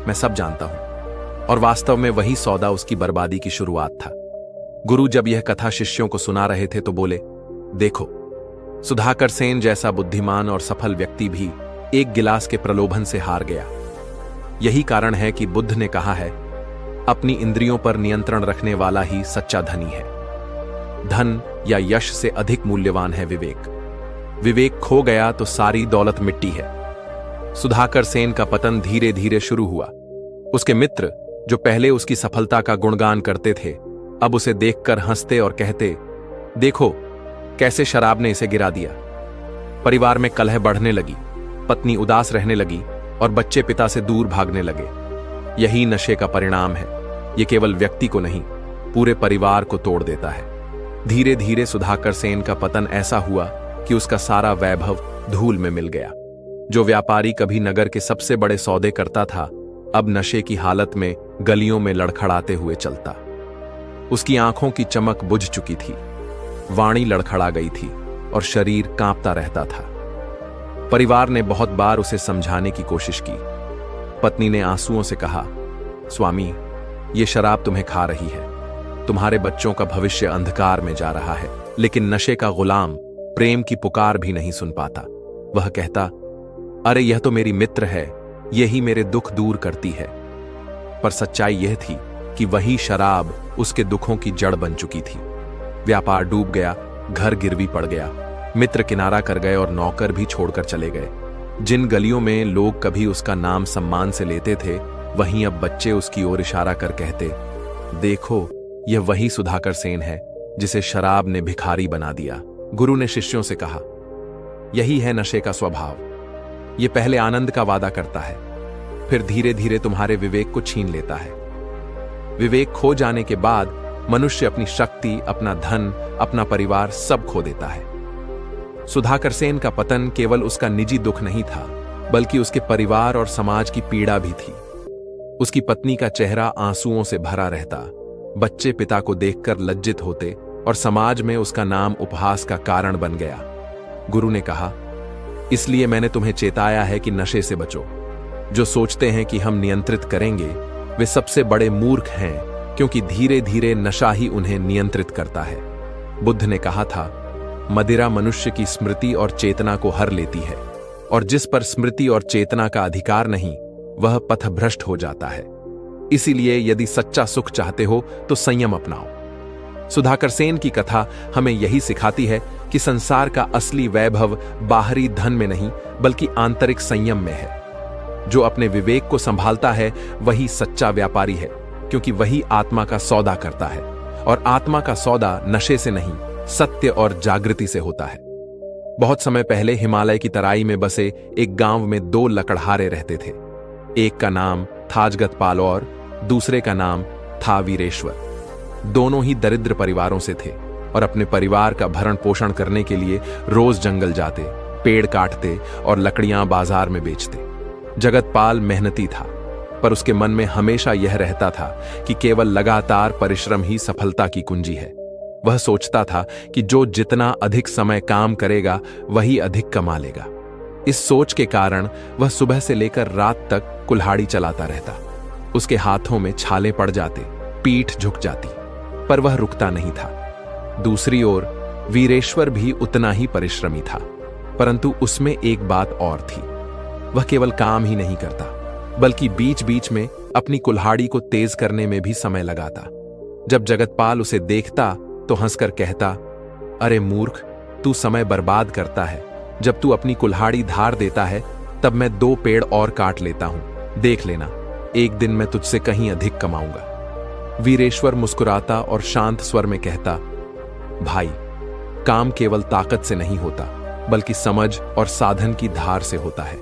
मैं सब जानता हूं। और वास्तव में वही सौदा उसकी बर्बादी की शुरुआत था। गुरु जब यह कथा शिष्यों को सुना रहे थे तो बोले, देखो, सुधाकर सेन जैसा बुद्धिमान और सफल व्यक्ति भी एक गिलास के प्रलोभन से हार गया। यही कारण है कि बुद्ध ने कहा है, अपनी इंद्रियों पर नियंत्रण रखने वाला ही सच्चा धनी है। धन या यश से अधिक मूल्यवान है विवेक। विवेक खो गया तो सारी दौलत मिट्टी है। सुधाकर सेन का पतन धीरे धीरे शुरू हुआ। उसके मित्र, जो पहले उसकी सफलता का गुणगान करते थे, अब उसे देखकर हंसते और कहते, देखो कैसे शराब ने इसे गिरा दिया। परिवार में कलह बढ़ने लगी, पत्नी उदास रहने लगी और बच्चे पिता से दूर भागने लगे। यही नशे का परिणाम है। यह केवल व्यक्ति को नहीं, पूरे परिवार को तोड़ देता है। धीरे धीरे सुधाकर सेन का पतन ऐसा हुआ कि उसका सारा वैभव धूल में मिल गया। जो व्यापारी कभी नगर के सबसे बड़े सौदे करता था, अब नशे की हालत में गलियों में लड़खड़ाते हुए चलता। उसकी आंखों की चमक बुझ चुकी थी, वाणी लड़खड़ा गई थी और शरीर कांपता रहता था। परिवार ने बहुत बार उसे समझाने की कोशिश की। पत्नी ने आंसुओं से कहा, स्वामी, ये शराब तुम्हें खा रही है, तुम्हारे बच्चों का भविष्य अंधकार में जा रहा है। लेकिन नशे का गुलाम प्रेम की पुकार भी नहीं सुन पाता। वह कहता, अरे यह तो मेरी मित्र है, यही मेरे दुख दूर करती है। पर सच्चाई यह थी कि वही शराब उसके दुखों की जड़ बन चुकी थी। व्यापार डूब गया, घर गिरवी पड़ गया, मित्र किनारा कर गए और नौकर भी छोड़कर चले गए। जिन गलियों में लोग कभी उसका नाम सम्मान से लेते थे, वहीं अब बच्चे उसकी ओर इशारा कर कहते, देखो, यह वही सुधाकर सेन है जिसे शराब ने भिखारी बना दिया। गुरु ने शिष्यों से कहा, यही है नशे का स्वभाव। यह पहले आनंद का वादा करता है, फिर धीरे धीरे तुम्हारे विवेक को छीन लेता है। विवेक खो जाने के बाद मनुष्य अपनी शक्ति, अपना धन, अपना परिवार सब खो देता है। सुधाकर सेन का पतन केवल उसका निजी दुख नहीं था, बल्कि उसके परिवार और समाज की पीड़ा भी थी। उसकी पत्नी का चेहरा आंसुओं से भरा रहता, बच्चे पिता को देखकर लज्जित होते और समाज में उसका नाम उपहास का कारण बन गया। गुरु ने कहा, इसलिए मैंने तुम्हें चेताया है कि नशे से बचो। जो सोचते हैं कि हम नियंत्रित करेंगे, वे सबसे बड़े मूर्ख हैं, क्योंकि धीरे धीरे नशा ही उन्हें नियंत्रित करता है। बुद्ध ने कहा था, मदिरा मनुष्य की स्मृति और चेतना को हर लेती है, और जिस पर स्मृति और चेतना का अधिकार नहीं, वह पथभ्रष्ट हो जाता है। इसीलिए यदि सच्चा सुख चाहते हो तो संयम अपनाओ। सुधाकर सेन की कथा हमें यही सिखाती है कि संसार का असली वैभव बाहरी धन में नहीं, बल्कि आंतरिक संयम में है। जो अपने विवेक को संभालता है, वही सच्चा व्यापारी है, क्योंकि वही आत्मा का सौदा करता है, और आत्मा का सौदा नशे से नहीं, सत्य और जागृति से होता है। बहुत समय पहले हिमालय की तराई में बसे एक गांव में दो लकड़हारे रहते थे। एक का नाम था अजगतपाल और दूसरे का नाम था वीरेश्वर। दोनों ही दरिद्र परिवारों से थे और अपने परिवार का भरण पोषण करने के लिए रोज जंगल जाते, पेड़ काटते और लकड़ियां बाजार में बेचते। जगतपाल मेहनती था, पर उसके मन में हमेशा यह रहता था कि केवल लगातार परिश्रम ही सफलता की कुंजी है। वह सोचता था कि जो जितना अधिक समय काम करेगा, वही अधिक कमा लेगा। इस सोच के कारण वह सुबह से लेकर रात तक कुल्हाड़ी चलाता रहता। उसके हाथों में छाले पड़ जाते, पीठ झुक जाती, पर वह रुकता नहीं था। दूसरी ओर वीरेश्वर भी उतना ही परिश्रमी था, परंतु उसमें एक बात और थी। वह केवल काम ही नहीं करता, बल्कि बीच बीच में अपनी कुल्हाड़ी को तेज करने में भी समय लगाता। जब जगतपाल उसे देखता तो हंसकर कहता, अरे मूर्ख, तू समय बर्बाद करता है। जब तू अपनी कुल्हाड़ी धार देता है, तब मैं 2 पेड़ और काट लेता हूं। देख लेना, एक दिन मैं तुझसे कहीं अधिक कमाऊंगा। वीरेश्वर मुस्कुराता और शांत स्वर में कहता, भाई, काम केवल ताकत से नहीं होता, बल्कि समझ और साधन की धार से होता है।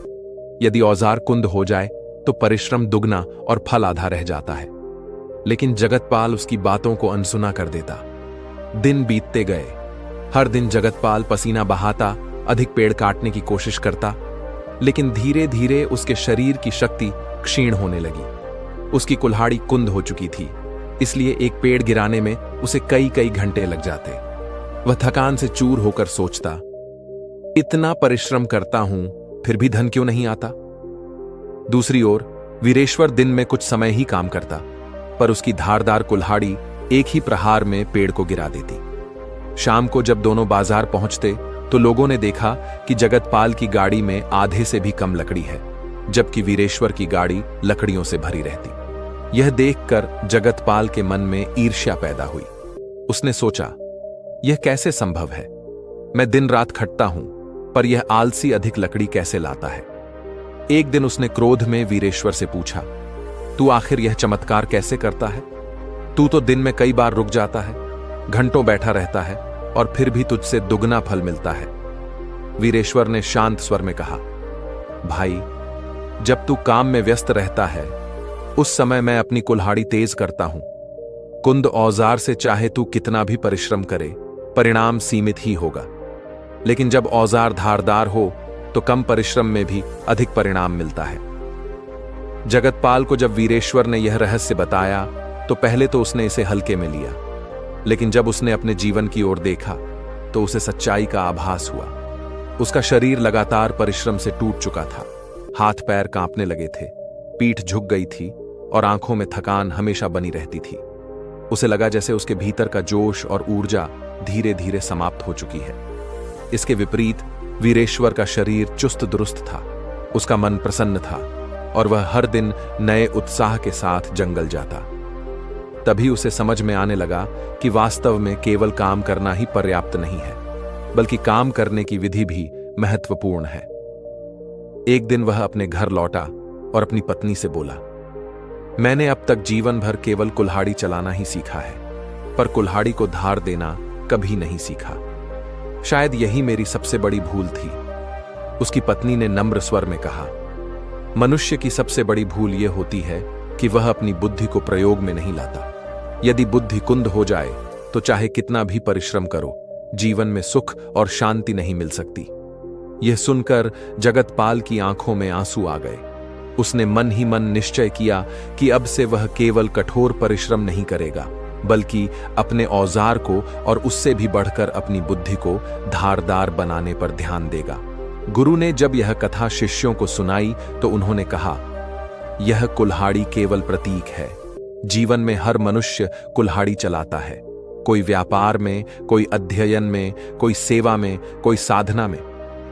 यदि औजार कुंद हो जाए तो परिश्रम दुगना और फल आधा रह जाता है। लेकिन जगतपाल उसकी बातों को अनसुना कर देता। दिन बीतते गए। हर दिन जगतपाल पसीना बहाता, अधिक पेड़ काटने की कोशिश करता, लेकिन धीरे धीरे उसके शरीर की शक्ति क्षीण होने लगी। उसकी कुल्हाड़ी कुंद हो चुकी थी, इसलिए एक पेड़ गिराने में उसे कई कई घंटे लग जाते। वह थकान से चूर होकर सोचता, इतना परिश्रम करता हूं फिर भी धन क्यों नहीं आता। दूसरी ओर वीरेश्वर दिन में कुछ समय ही काम करता, पर उसकी धारदार कुल्हाड़ी एक ही प्रहार में पेड़ को गिरा देती। शाम को जब दोनों बाजार पहुंचते तो लोगों ने देखा कि जगतपाल की गाड़ी में आधे से भी कम लकड़ी है, जबकि वीरेश्वर की गाड़ी लकड़ियों से भरी रहती। यह देखकर जगतपाल के मन में ईर्ष्या पैदा हुई। उसने सोचा, यह कैसे संभव है? मैं दिन रात खटता हूं, पर यह आलसी अधिक लकड़ी कैसे लाता है? एक दिन उसने क्रोध में वीरेश्वर से पूछा, तू आखिर यह चमत्कार कैसे करता है? तू तो दिन में कई बार रुक जाता है, घंटों बैठा रहता है और फिर भी तुझसे दुगना फल मिलता है। वीरेश्वर ने शांत स्वर में कहा, भाई, जब तू काम में व्यस्त रहता है उस समय मैं अपनी कुल्हाड़ी तेज करता हूं। कुंद औजार से चाहे तू कितना भी परिश्रम करे, परिणाम सीमित ही होगा। लेकिन जब औजार धारदार हो तो कम परिश्रम में भी अधिक परिणाम मिलता है। जगतपाल को जब वीरेश्वर ने यह रहस्य बताया तो पहले तो उसने इसे हल्के में लिया, लेकिन जब उसने अपने जीवन की ओर देखा तो उसे सच्चाई का आभास हुआ। उसका शरीर लगातार परिश्रम से टूट चुका था, हाथ पैर कांपने लगे थे, पीठ झुक गई थी और आंखों में थकान हमेशा बनी रहती थी। उसे लगा जैसे उसके भीतर का जोश और ऊर्जा धीरे धीरे समाप्त हो चुकी है। इसके विपरीत वीरेश्वर का शरीर चुस्त दुरुस्त था, उसका मन प्रसन्न था और वह हर दिन नए उत्साह के साथ जंगल जाता। तभी उसे समझ में आने लगा कि वास्तव में केवल काम करना ही पर्याप्त नहीं है, बल्कि काम करने की विधि भी महत्वपूर्ण है। एक दिन वह अपने घर लौटा और अपनी पत्नी से बोला, मैंने अब तक जीवन भर केवल कुल्हाड़ी चलाना ही सीखा है, पर कुल्हाड़ी को धार देना कभी नहीं सीखा। शायद यही मेरी सबसे बड़ी भूल थी। उसकी पत्नी ने नम्र स्वर में कहा, मनुष्य की सबसे बड़ी भूल यह होती है कि वह अपनी बुद्धि को प्रयोग में नहीं लाता। यदि बुद्धि कुंद हो जाए तो चाहे कितना भी परिश्रम करो, जीवन में सुख और शांति नहीं मिल सकती। यह सुनकर जगतपाल की आंखों में आंसू आ गए। उसने मन ही मन निश्चय किया कि अब से वह केवल कठोर परिश्रम नहीं करेगा, बल्कि अपने औजार को और उससे भी बढ़कर अपनी बुद्धि को धारदार बनाने पर ध्यान देगा। गुरु ने जब यह कथा शिष्यों को सुनाई तो उन्होंने कहा, यह कुल्हाड़ी केवल प्रतीक है। जीवन में हर मनुष्य कुल्हाड़ी चलाता है, कोई व्यापार में, कोई अध्ययन में, कोई सेवा में, कोई साधना में।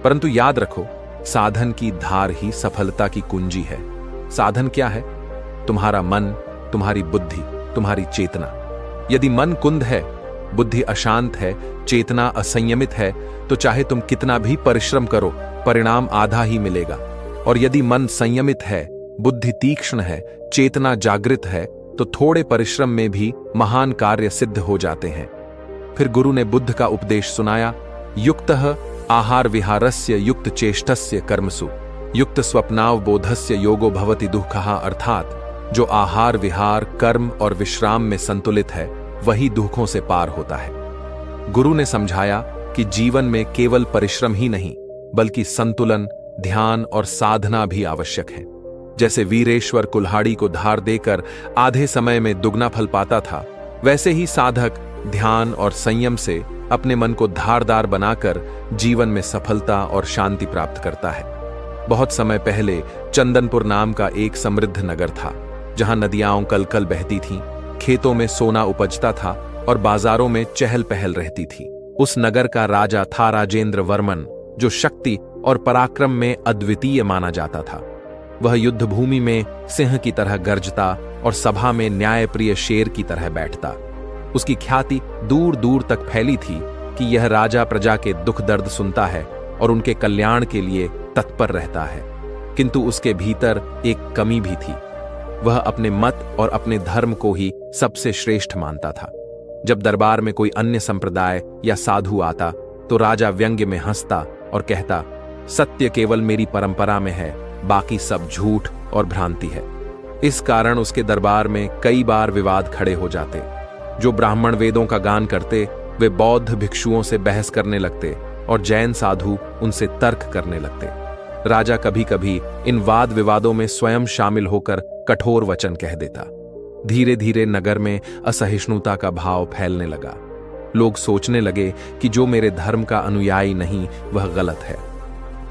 परंतु याद रखो, साधन की धार ही सफलता की कुंजी है। साधन क्या है? तुम्हारा मन, तुम्हारी बुद्धि, तुम्हारी चेतना। यदि मन कुंद है, बुद्धि अशांत है, चेतना असंयमित है, तो चाहे तुम कितना भी परिश्रम करो, परिणाम आधा ही मिलेगा। और यदि मन संयमित है, बुद्धि तीक्ष्ण है, चेतना जागृत है, तो थोड़े परिश्रम में भी महान कार्य सिद्ध हो जाते हैं। फिर गुरु ने बुद्ध का उपदेश सुनाया, युक्तः आहार विहारस्य युक्त चेष्टस्य कर्मसु युक्त स्वप्नावबोधस्य योगो भवति दुःखः। अर्थात जो आहार विहार कर्म और विश्राम में संतुलित है वही दुखों से पार होता है। गुरु ने समझाया कि जीवन में केवल परिश्रम ही नहीं, बल्कि संतुलन, ध्यान और साधना भी आवश्यक है। जैसे वीरेश्वर कुल्हाड़ी को धार देकर आधे समय में दुगना फल पाता था, वैसे ही साधक ध्यान और संयम से अपने मन को धारदार बनाकर जीवन में सफलता और शांति प्राप्त करता है। बहुत समय पहले चंदनपुर नाम का एक समृद्ध नगर था, जहां नदियां कलकल बहती थीं, खेतों में सोना उपजता था और बाजारों में चहल पहल रहती थी। उस नगर का राजा था राजेंद्र वर्मन, जो शक्ति और पराक्रम में अद्वितीय माना जाता था। वह युद्ध भूमि में सिंह की तरह गर्जता और सभा में न्यायप्रिय शेर की तरह बैठता। उसकी ख्याति दूर दूर तक फैली थी कि यह राजा प्रजा के दुख दर्द सुनता है और उनके कल्याण के लिए तत्पर रहता है। किंतु उसके भीतर एक कमी भी थी। वह अपने मत और अपने धर्म को ही सबसे श्रेष्ठ मानता था। जब दरबार में कोई अन्य संप्रदाय या साधु आता तो राजा व्यंग्य में हंसता और कहता, सत्य केवल मेरी परंपरा में है, बाकी सब झूठ और भ्रांति है। इस कारण उसके दरबार में कई बार विवाद खड़े हो जाते। जो ब्राह्मण वेदों का गान करते वे बौद्ध भिक्षुओं से बहस करने लगते और जैन साधु उनसे तर्क करने लगते। राजा कभी कभी इन वाद विवादों में स्वयं शामिल होकर कठोर वचन कह देता। धीरे धीरे नगर में असहिष्णुता का भाव फैलने लगा। लोग सोचने लगे कि जो मेरे धर्म का अनुयायी नहीं वह गलत है।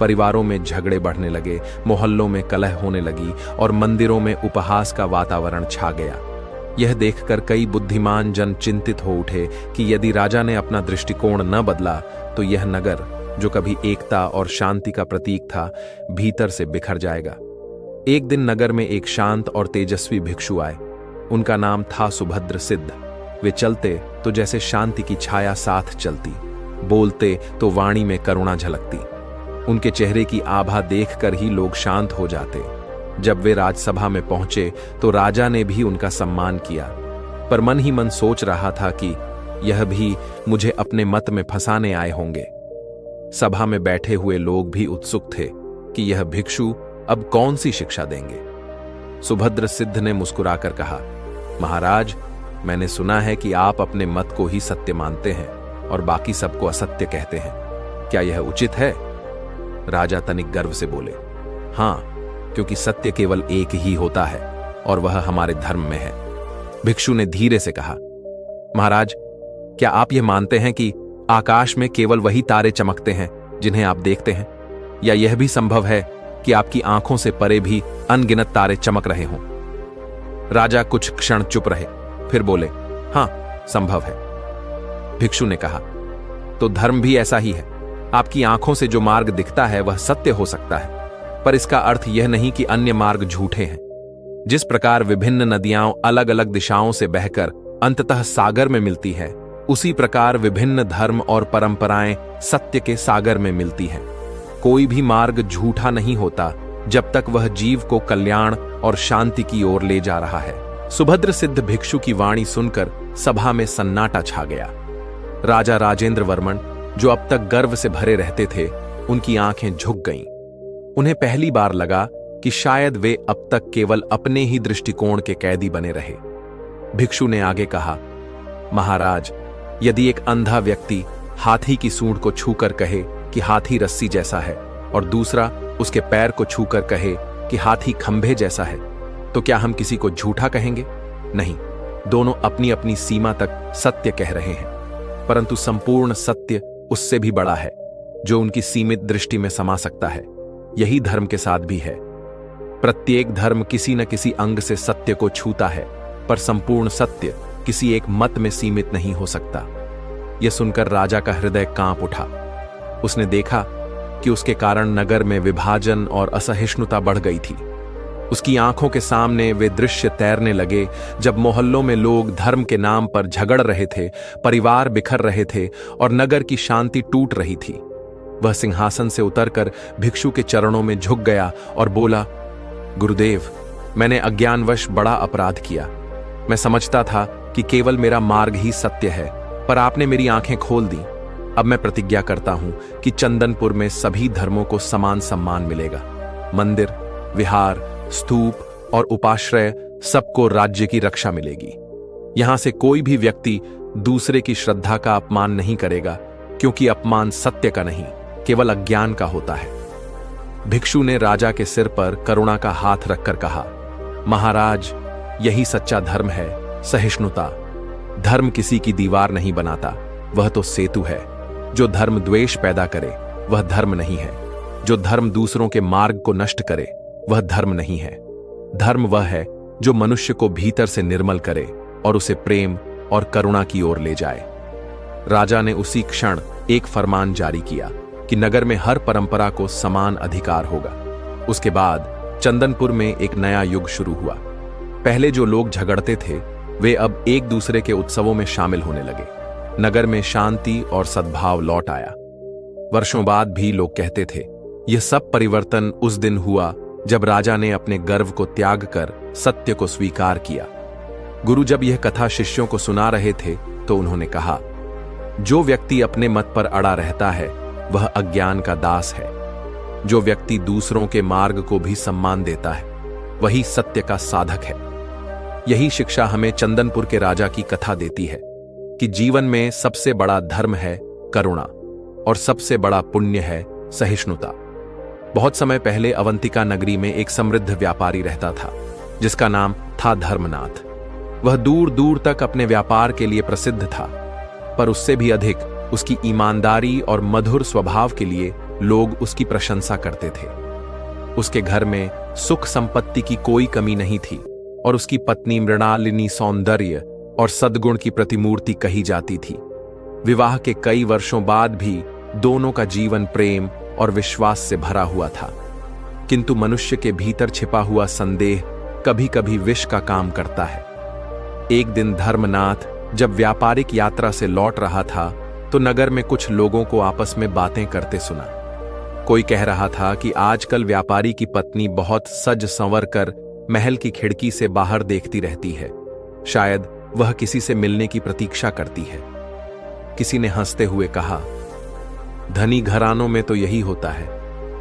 परिवारों में झगड़े बढ़ने लगे, मोहल्लों में कलह होने लगी और मंदिरों में उपहास का वातावरण छा गया। यह देखकर कई बुद्धिमान जन चिंतित हो उठे कि यदि राजा ने अपना दृष्टिकोण न बदला तो यह नगर, जो कभी एकता और शांति का प्रतीक था, भीतर से बिखर जाएगा। एक दिन नगर में एक शांत और तेजस्वी भिक्षु आए। उनका नाम था सुभद्र सिद्ध। वे चलते तो जैसे शांति की छाया साथ चलती, बोलते तो वाणी में करुणा झलकती। उनके चेहरे की आभा देखकर ही लोग शांत हो जाते। जब वे राजसभा में पहुंचे तो राजा ने भी उनका सम्मान किया, पर मन ही मन सोच रहा था कि यह भी मुझे अपने मत में फंसाने आए होंगे। सभा में बैठे हुए लोग भी उत्सुक थे कि यह भिक्षु अब कौन सी शिक्षा देंगे। सुभद्र सिद्ध ने मुस्कुराकर कहा, महाराज, मैंने सुना है कि आप अपने मत को ही सत्य मानते हैं और बाकी सबको असत्य कहते हैं। क्या यह उचित है? राजा तनिक गर्व से बोले, हां, क्योंकि सत्य केवल एक ही होता है और वह हमारे धर्म में है। भिक्षु ने धीरे से कहा, महाराज, क्या आप यह मानते हैं कि आकाश में केवल वही तारे चमकते हैं जिन्हें आप देखते हैं, या यह भी संभव है कि आपकी आंखों से परे भी अनगिनत तारे चमक रहे हों? राजा कुछ क्षण चुप रहे, फिर बोले, हां, संभव है। भिक्षु ने कहा, तो धर्म भी ऐसा ही है। आपकी आंखों से जो मार्ग दिखता है वह सत्य हो सकता है, पर इसका अर्थ यह नहीं कि अन्य मार्ग झूठे हैं। जिस प्रकार विभिन्न नदियां अलग अलग दिशाओं से बहकर अंततः सागर में मिलती है, उसी प्रकार विभिन्न धर्म और परंपराएं सत्य के सागर में मिलती हैं। कोई भी मार्ग झूठा नहीं होता जब तक वह जीव को कल्याण और शांति की ओर ले जा रहा है। सुभद्र सिद्ध भिक्षु की वाणी सुनकर सभा में सन्नाटा छा गया। राजा राजेंद्र वर्मन, जो अब तक गर्व से भरे रहते थे, उनकी आंखें झुक गईं। उन्हें पहली बार लगा कि शायद वे अब तक केवल अपने ही दृष्टिकोण के कैदी बने रहे। भिक्षु ने आगे कहा, महाराज, यदि एक अंधा व्यक्ति हाथी की सूंड को छूकर कहे कि हाथी रस्सी जैसा है और दूसरा उसके पैर को छूकर कहे कि हाथी खंभे जैसा है, तो क्या हम किसी को झूठा कहेंगे? नहीं, दोनों अपनी अपनी सीमा तक सत्य कह रहे हैं, परंतु संपूर्ण सत्य उससे भी बड़ा है, जो उनकी सीमित दृष्टि में समा सकता है। यही धर्म के साथ भी है। प्रत्येक धर्म किसी न किसी अंग से सत्य को छूता है, पर संपूर्ण सत्य किसी एक मत में सीमित नहीं हो सकता। यह सुनकर राजा का हृदय कांप उठा। उसने देखा कि उसके कारण नगर में विभाजन और असहिष्णुता बढ़ गई थी। उसकी आंखों के सामने वे दृश्य तैरने लगे जब मोहल्लों में लोग धर्म के नाम पर झगड़ रहे थे, परिवार बिखर रहे थे और नगर की शांति टूट रही थी। वह सिंहासन से उतरकर भिक्षु के चरणों में झुक गया और बोला, गुरुदेव, मैंने अज्ञानवश बड़ा अपराध किया। मैं समझता था कि केवल मेरा मार्ग ही सत्य है, पर आपने मेरी आंखें खोल दी। अब मैं प्रतिज्ञा करता हूं कि चंदनपुर में सभी धर्मों को समान सम्मान मिलेगा। मंदिर, विहार, स्तूप और उपाश्रय, सबको राज्य की रक्षा मिलेगी। यहां से कोई भी व्यक्ति दूसरे की श्रद्धा का अपमान नहीं करेगा, क्योंकि अपमान सत्य का नहीं, केवल अज्ञान का होता है। भिक्षु ने राजा के सिर पर करुणा का हाथ रखकर कहा, महाराज, यही सच्चा धर्म है, सहिष्णुता। धर्म किसी की दीवार नहीं बनाता, वह तो सेतु है। जो धर्म द्वेष पैदा करे वह धर्म नहीं है। जो धर्म दूसरों के मार्ग को नष्ट करे वह धर्म नहीं है। धर्म वह है जो मनुष्य को भीतर से निर्मल करे और उसे प्रेम और करुणा की ओर ले जाए। राजा ने उसी क्षण एक फरमान जारी किया कि नगर में हर परंपरा को समान अधिकार होगा। उसके बाद चंदनपुर में एक नया युग शुरू हुआ। पहले जो लोग झगड़ते थे वे अब एक दूसरे के उत्सवों में शामिल होने लगे। नगर में शांति और सद्भाव लौट आया। वर्षों बाद भी लोग कहते थे, यह सब परिवर्तन उस दिन हुआ जब राजा ने अपने गर्व को त्याग कर सत्य को स्वीकार किया। गुरु जब यह कथा शिष्यों को सुना रहे थे तो उन्होंने कहा, जो व्यक्ति अपने मत पर अड़ा रहता है वह अज्ञान का दास है। जो व्यक्ति दूसरों के मार्ग को भी सम्मान देता है वही सत्य का साधक है। यही शिक्षा हमें चंदनपुर के राजा की कथा देती है कि जीवन में सबसे बड़ा धर्म है करुणा और सबसे बड़ा पुण्य है सहिष्णुता। बहुत समय पहले अवंतिका नगरी में एक समृद्ध व्यापारी रहता था जिसका नाम था धर्मनाथ। वह दूर दूर तक अपने व्यापार के लिए प्रसिद्ध था, पर उससे भी अधिक उसकी ईमानदारी और मधुर स्वभाव के लिए लोग उसकी प्रशंसा करते थे। उसके घर में सुख संपत्ति की कोई कमी नहीं थी और उसकी पत्नी मृणालिनी सौंदर्य और सद्गुण की प्रतिमूर्ति कही जाती थी। विवाह के कई वर्षों बाद भी दोनों का जीवन प्रेम और विश्वास से भरा हुआ था, किंतु मनुष्य के भीतर छिपा हुआ संदेह कभी कभी विष का काम करता है। एक दिन धर्मनाथ जब व्यापारिक यात्रा से लौट रहा था तो नगर में कुछ लोगों को आपस में बातें करते सुना। कोई कह रहा था कि आजकल व्यापारी की पत्नी बहुत सज संवर कर महल की खिड़की से बाहर देखती रहती है, शायद वह किसी से मिलने की प्रतीक्षा करती है। किसी ने हंसते हुए कहा, धनी घरानों में तो यही होता है,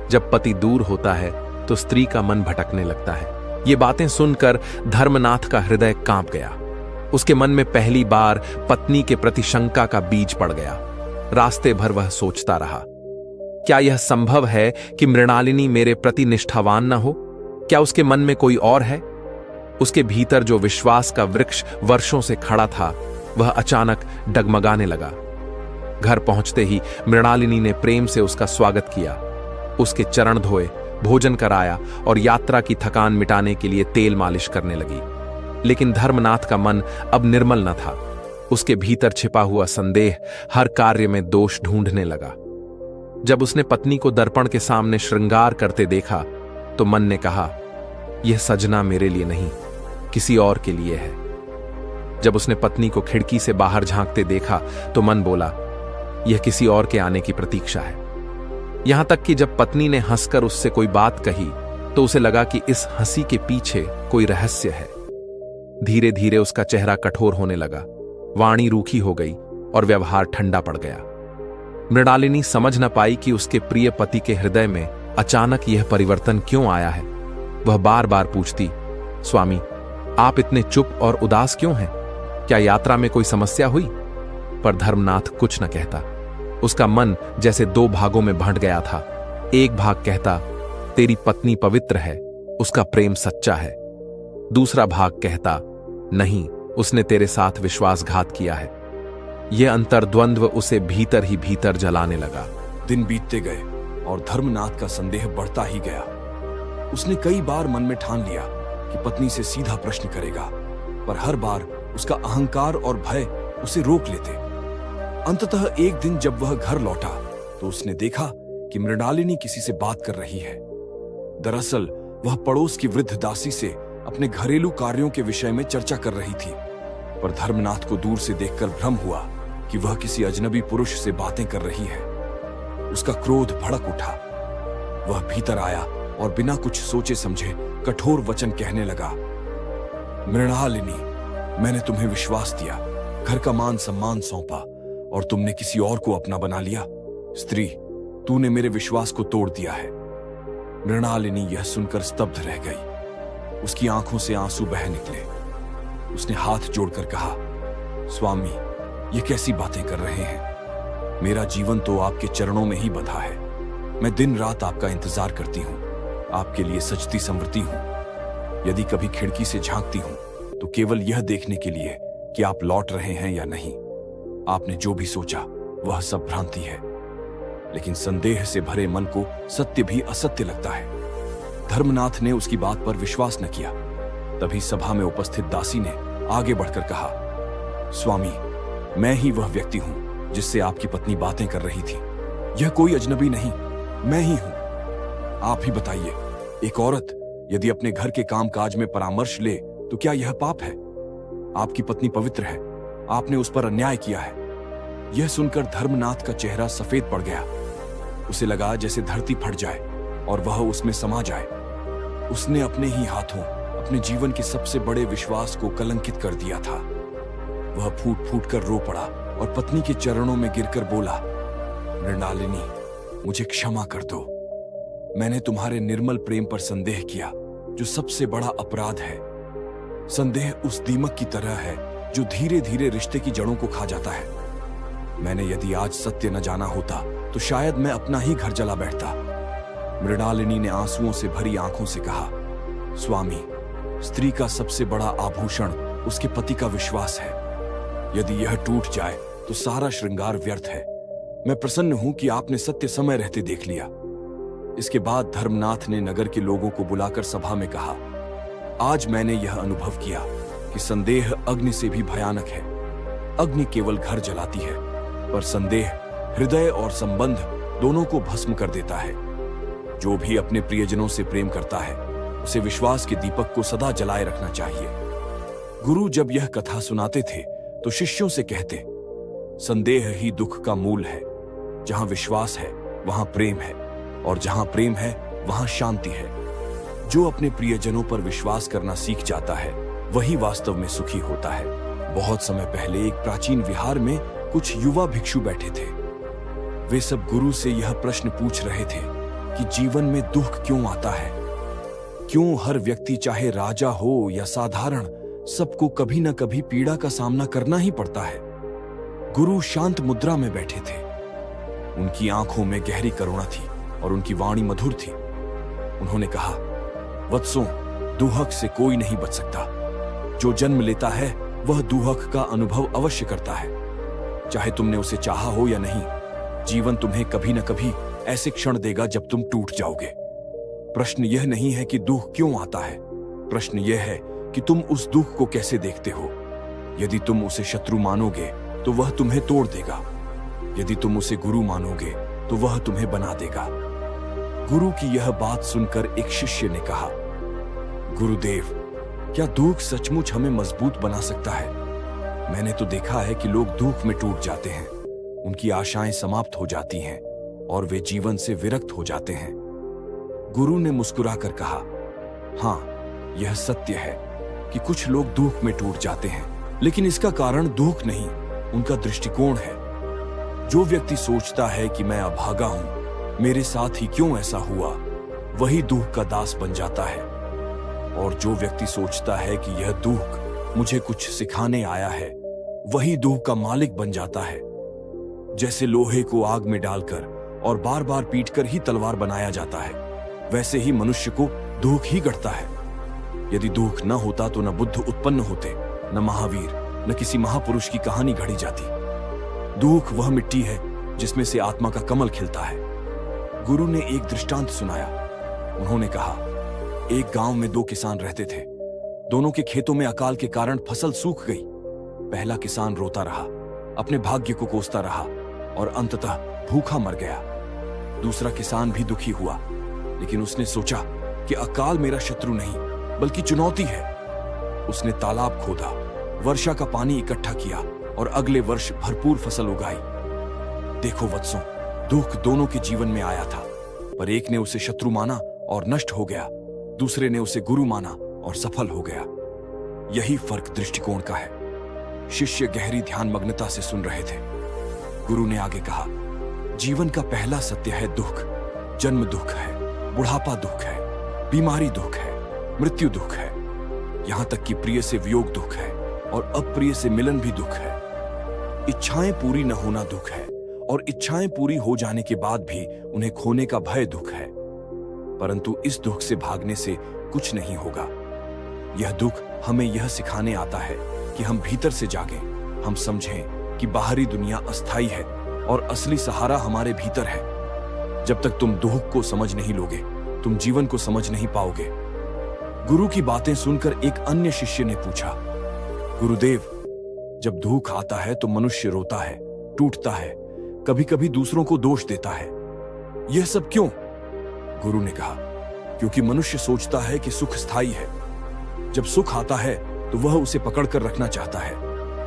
जब पति दूर होता है तो स्त्री का मन भटकने लगता है। ये बातें सुनकर धर्मनाथ का हृदय कांप गया। उसके मन में पहली बार पत्नी के प्रति शंका का बीज पड़ गया। रास्ते भर वह सोचता रहा, क्या यह संभव है कि मृणालिनी मेरे प्रति निष्ठावान न हो? क्या उसके मन में कोई और है? उसके भीतर जो विश्वास का वृक्ष वर्षों से खड़ा था वह अचानक डगमगाने लगा। घर पहुंचते ही मृणालिनी ने प्रेम से उसका स्वागत किया, उसके चरण धोए, भोजन कराया और यात्रा की थकान मिटाने के लिए तेल मालिश करने लगी। लेकिन धर्मनाथ का मन अब निर्मल न था। उसके भीतर छिपा हुआ संदेह हर कार्य में दोष ढूंढने लगा। जब उसने पत्नी को दर्पण के सामने श्रृंगार करते देखा तो मन ने कहा, यह सजना मेरे लिए नहीं, किसी और के लिए है। जब उसने पत्नी को खिड़की से बाहर झांकते देखा तो मन बोला, यह किसी और के आने की प्रतीक्षा है। यहां तक कि जब पत्नी ने हंसकर उससे कोई बात कही तो उसे लगा कि इस हंसी के पीछे कोई रहस्य है। धीरे धीरे उसका चेहरा कठोर होने लगा, वाणी रूखी हो गई और व्यवहार ठंडा पड़ गया। मृणालिनी समझ न पाई कि उसके प्रिय पति के हृदय में अचानक यह परिवर्तन क्यों आया है। वह बार बार पूछती, स्वामी, आप इतने चुप और उदास क्यों हैं? क्या यात्रा में कोई समस्या हुई? पर धर्मनाथ कुछ न कहता। उसका मन जैसे दो भागों में बंट गया था। एक भाग कहता, तेरी पत्नी पवित्र है, उसका प्रेम सच्चा है। दूसरा भाग कहता, नहीं, उसने तेरे साथ विश्वासघात किया है। यह अंतर्द्वंद्व उसे भीतर ही भीतर जलाने लगा। दिन बीतते गए और धर्मनाथ का संदेह बढ़ता ही गया। उसने कई बार मन में ठान लिया कि पत्नी से सीधा प्रश्न करेगा, पर हर बार उसका अहंकार और भय उसे रोक लेते। अंततः एक दिन जब वह घर लौटा तो उसने देखा कि मृणालिनी किसी से बात कर रही है। दरअसल वह पड़ोस की वृद्ध दासी से अपने घरेलू कार्यों के विषय में चर्चा कर रही थी। पर धर्मनाथ को दूर से देखकर भ्रम हुआ कि वह किसी अजनबी पुरुष से बातें कर रही है। उसका क्रोध भड़क उठा। वह भीतर आया और बिना कुछ सोचे समझे कठोर वचन कहने लगा, मृणालिनी, मैंने तुम्हें विश्वास दिया, घर का मान सम्मान सौंपा और तुमने किसी और को अपना बना लिया। स्त्री, तूने मेरे विश्वास को तोड़ दिया है। मृणालिनी यह सुनकर स्तब्ध रह गई। उसकी आंखों से आंसू बह निकले। उसने हाथ जोड़कर कहा, स्वामी, ये कैसी बातें कर रहे हैं? मेरा जीवन तो आपके चरणों में ही बंधा है। मैं दिन रात आपका इंतजार करती हूं, आपके लिए सजती संवरती हूं। यदि कभी खिड़की से झांकती हूं तो केवल यह देखने के लिए कि आप लौट रहे हैं या नहीं। आपने जो भी सोचा वह सब भ्रांति है। लेकिन संदेह से भरे मन को सत्य भी असत्य लगता है। धर्मनाथ ने उसकी बात पर विश्वास न किया। तभी सभा में उपस्थित दासी ने आगे बढ़कर कहा, स्वामी, मैं ही वह व्यक्ति हूं जिससे आपकी पत्नी बातें कर रही थी। यह कोई अजनबी नहीं, मैं ही हूं। आप ही बताइए, एक औरत यदि अपने घर के कामकाज में परामर्श ले तो क्या यह पाप है? आपकी पत्नी पवित्र है, आपने उस पर अन्याय किया है। यह सुनकर धर्मनाथ का चेहरा सफेद पड़ गया। उसे लगा जैसे धरती फट जाए और वह उसमें समा जाए। उसने अपने ही हाथों अपने जीवन के सबसे बड़े विश्वास को कलंकित कर दिया था। वह फूट फूट कर रो पड़ा और पत्नी के चरणों में गिरकर बोला, मृणालिनी, मुझे क्षमा कर दो। मैंने तुम्हारे निर्मल प्रेम पर संदेह किया, जो सबसे बड़ा अपराध है। संदेह उस दीमक की तरह है जो धीरे धीरे रिश्ते की जड़ों को खा जाता है। मैंने यदि आज सत्य न जाना होता तो शायद मैं अपना ही घर जला बैठता। मृणालिनी ने आंसुओं से भरी आंखों से कहा, स्वामी, स्त्री का सबसे बड़ा आभूषण उसके पति का विश्वास है। यदि यह टूट जाए तो सारा श्रृंगार व्यर्थ है। मैं प्रसन्न हूं कि आपने सत्य समय रहते देख लिया। इसके बाद धर्मनाथ ने नगर के लोगों को बुलाकर सभा में कहा, आज मैंने यह अनुभव किया कि संदेह अग्नि से भी भयानक है। अग्नि केवल घर जलाती है, पर संदेह हृदय और संबंध दोनों को भस्म कर देता है। जो भी अपने प्रियजनों से प्रेम करता है उसे विश्वास के दीपक को सदा जलाए रखना चाहिए। गुरु जब यह कथा सुनाते थे तो शिष्यों से कहते, संदेह ही दुख का मूल है। जहां विश्वास है वहां प्रेम है, और जहां प्रेम है वहां शांति है। जो अपने प्रियजनों पर विश्वास करना सीख जाता है वही वास्तव में सुखी होता है। बहुत समय पहले एक प्राचीन विहार में कुछ युवा भिक्षु बैठे थे। वे सब गुरु से यह प्रश्न पूछ रहे थे कि जीवन में दुख क्यों आता है। क्यों हर व्यक्ति, चाहे राजा हो या साधारण, सबको कभी न कभी पीड़ा का सामना करना ही पड़ता है। गुरु शांत मुद्रा में बैठे थे। उनकी आंखों में गहरी करुणा थी और उनकी वाणी मधुर थी। उन्होंने कहा, वत्सों, दुहक से कोई नहीं बच सकता। जो जन्म लेता है वह दुहक का अनुभव अवश्य करता है। चाहे तुमने उसे चाहा हो या नहीं, जीवन तुम्हें कभी न कभी ऐसे क्षण देगा जब तुम टूट जाओगे। प्रश्न यह नहीं है कि दुख क्यों आता है, प्रश्न यह है कि तुम उस दुख को कैसे देखते हो। यदि तुम उसे शत्रु मानोगे तो वह तुम्हें तोड़ देगा। यदि तुम उसे गुरु मानोगे तो वह तुम्हें बना देगा। गुरु की यह बात सुनकर एक शिष्य ने कहा, गुरुदेव, क्या दुख सचमुच हमें मजबूत बना सकता है? मैंने तो देखा है कि लोग दुख में टूट जाते हैं, उनकी आशाएं समाप्त हो जाती हैं और वे जीवन से विरक्त हो जाते हैं। गुरु ने मुस्कुराकर कहा, हां, यह सत्य है कि कुछ लोग दुख में टूट जाते हैं, लेकिन इसका कारण दुख नहीं, उनका दृष्टिकोण है। जो व्यक्ति सोचता है कि मैं अभागा हूं, मेरे साथ ही क्यों ऐसा हुआ, वही दुख का दास बन जाता है। और जो व्यक्ति सोचता है कि यह दुख मुझे कुछ सिखाने आया है, वही दुख का मालिक बन जाता है। जैसे लोहे को आग में डालकर और बार बार पीटकर ही तलवार बनाया जाता है, वैसे ही मनुष्य को दुख ही गढ़ता है। यदि दुख न होता तो न बुद्ध उत्पन्न होते, न महावीर, न किसी महापुरुष की कहानी घड़ी जाती। दुख वह मिट्टी है जिसमें से आत्मा का कमल खिलता है। गुरु ने एक दृष्टांत सुनाया। उन्होंने कहा, एक गांव में दो किसान रहते थे। दोनों के खेतों में अकाल के कारण फसल सूख गई। पहला किसान रोता रहा, अपने भाग्य को कोसता रहा और अंततः भूखा मर गया। दूसरा किसान भी दुखी हुआ, लेकिन उसने सोचा कि अकाल मेरा शत्रु नहीं बल्कि चुनौती है। उसने तालाब खोदा, वर्षा का पानी इकट्ठा किया और अगले वर्ष भरपूर फसल उगाई। देखो वत्सों, दुख दोनों के जीवन में आया था, पर एक ने उसे शत्रु माना और नष्ट हो गया, दूसरे ने उसे गुरु माना और सफल हो गया। यही फर्क दृष्टिकोण का है। शिष्य गहरी ध्यान मग्नता से सुन रहे थे। गुरु ने आगे कहा, जीवन का पहला सत्य है दुख। जन्म दुख है, बुढ़ापा दुख है, बीमारी दुख है, मृत्यु दुख है, यहां तक कि प्रिय से वियोग दुख है और अप्रिय से मिलन भी दुख है। इच्छाएं पूरी न होना दुख है और इच्छाएं पूरी हो जाने के बाद भी उन्हें खोने का भय दुख है। परंतु इस दुख से भागने से कुछ नहीं होगा। यह दुख हमें यह सिखाने आता है कि हम भीतर से जागें, हम समझें कि बाहरी दुनिया अस्थायी है और असली सहारा हमारे भीतर है। जब तक तुम दुख को समझ नहीं लोगे, तुम जीवन को समझ नहीं पाओगे। गुरु की बातें सुनकर एक अन्य शिष्य ने पूछा, गुरुदेव, जब दुख आता है तो मनुष्य रोता है, टूटता है, कभी कभी दूसरों को दोष देता है। यह सब क्यों? गुरु ने कहा, क्योंकि मनुष्य सोचता है कि सुख स्थायी है। जब सुख आता है तो वह उसे पकड़कर रखना चाहता है,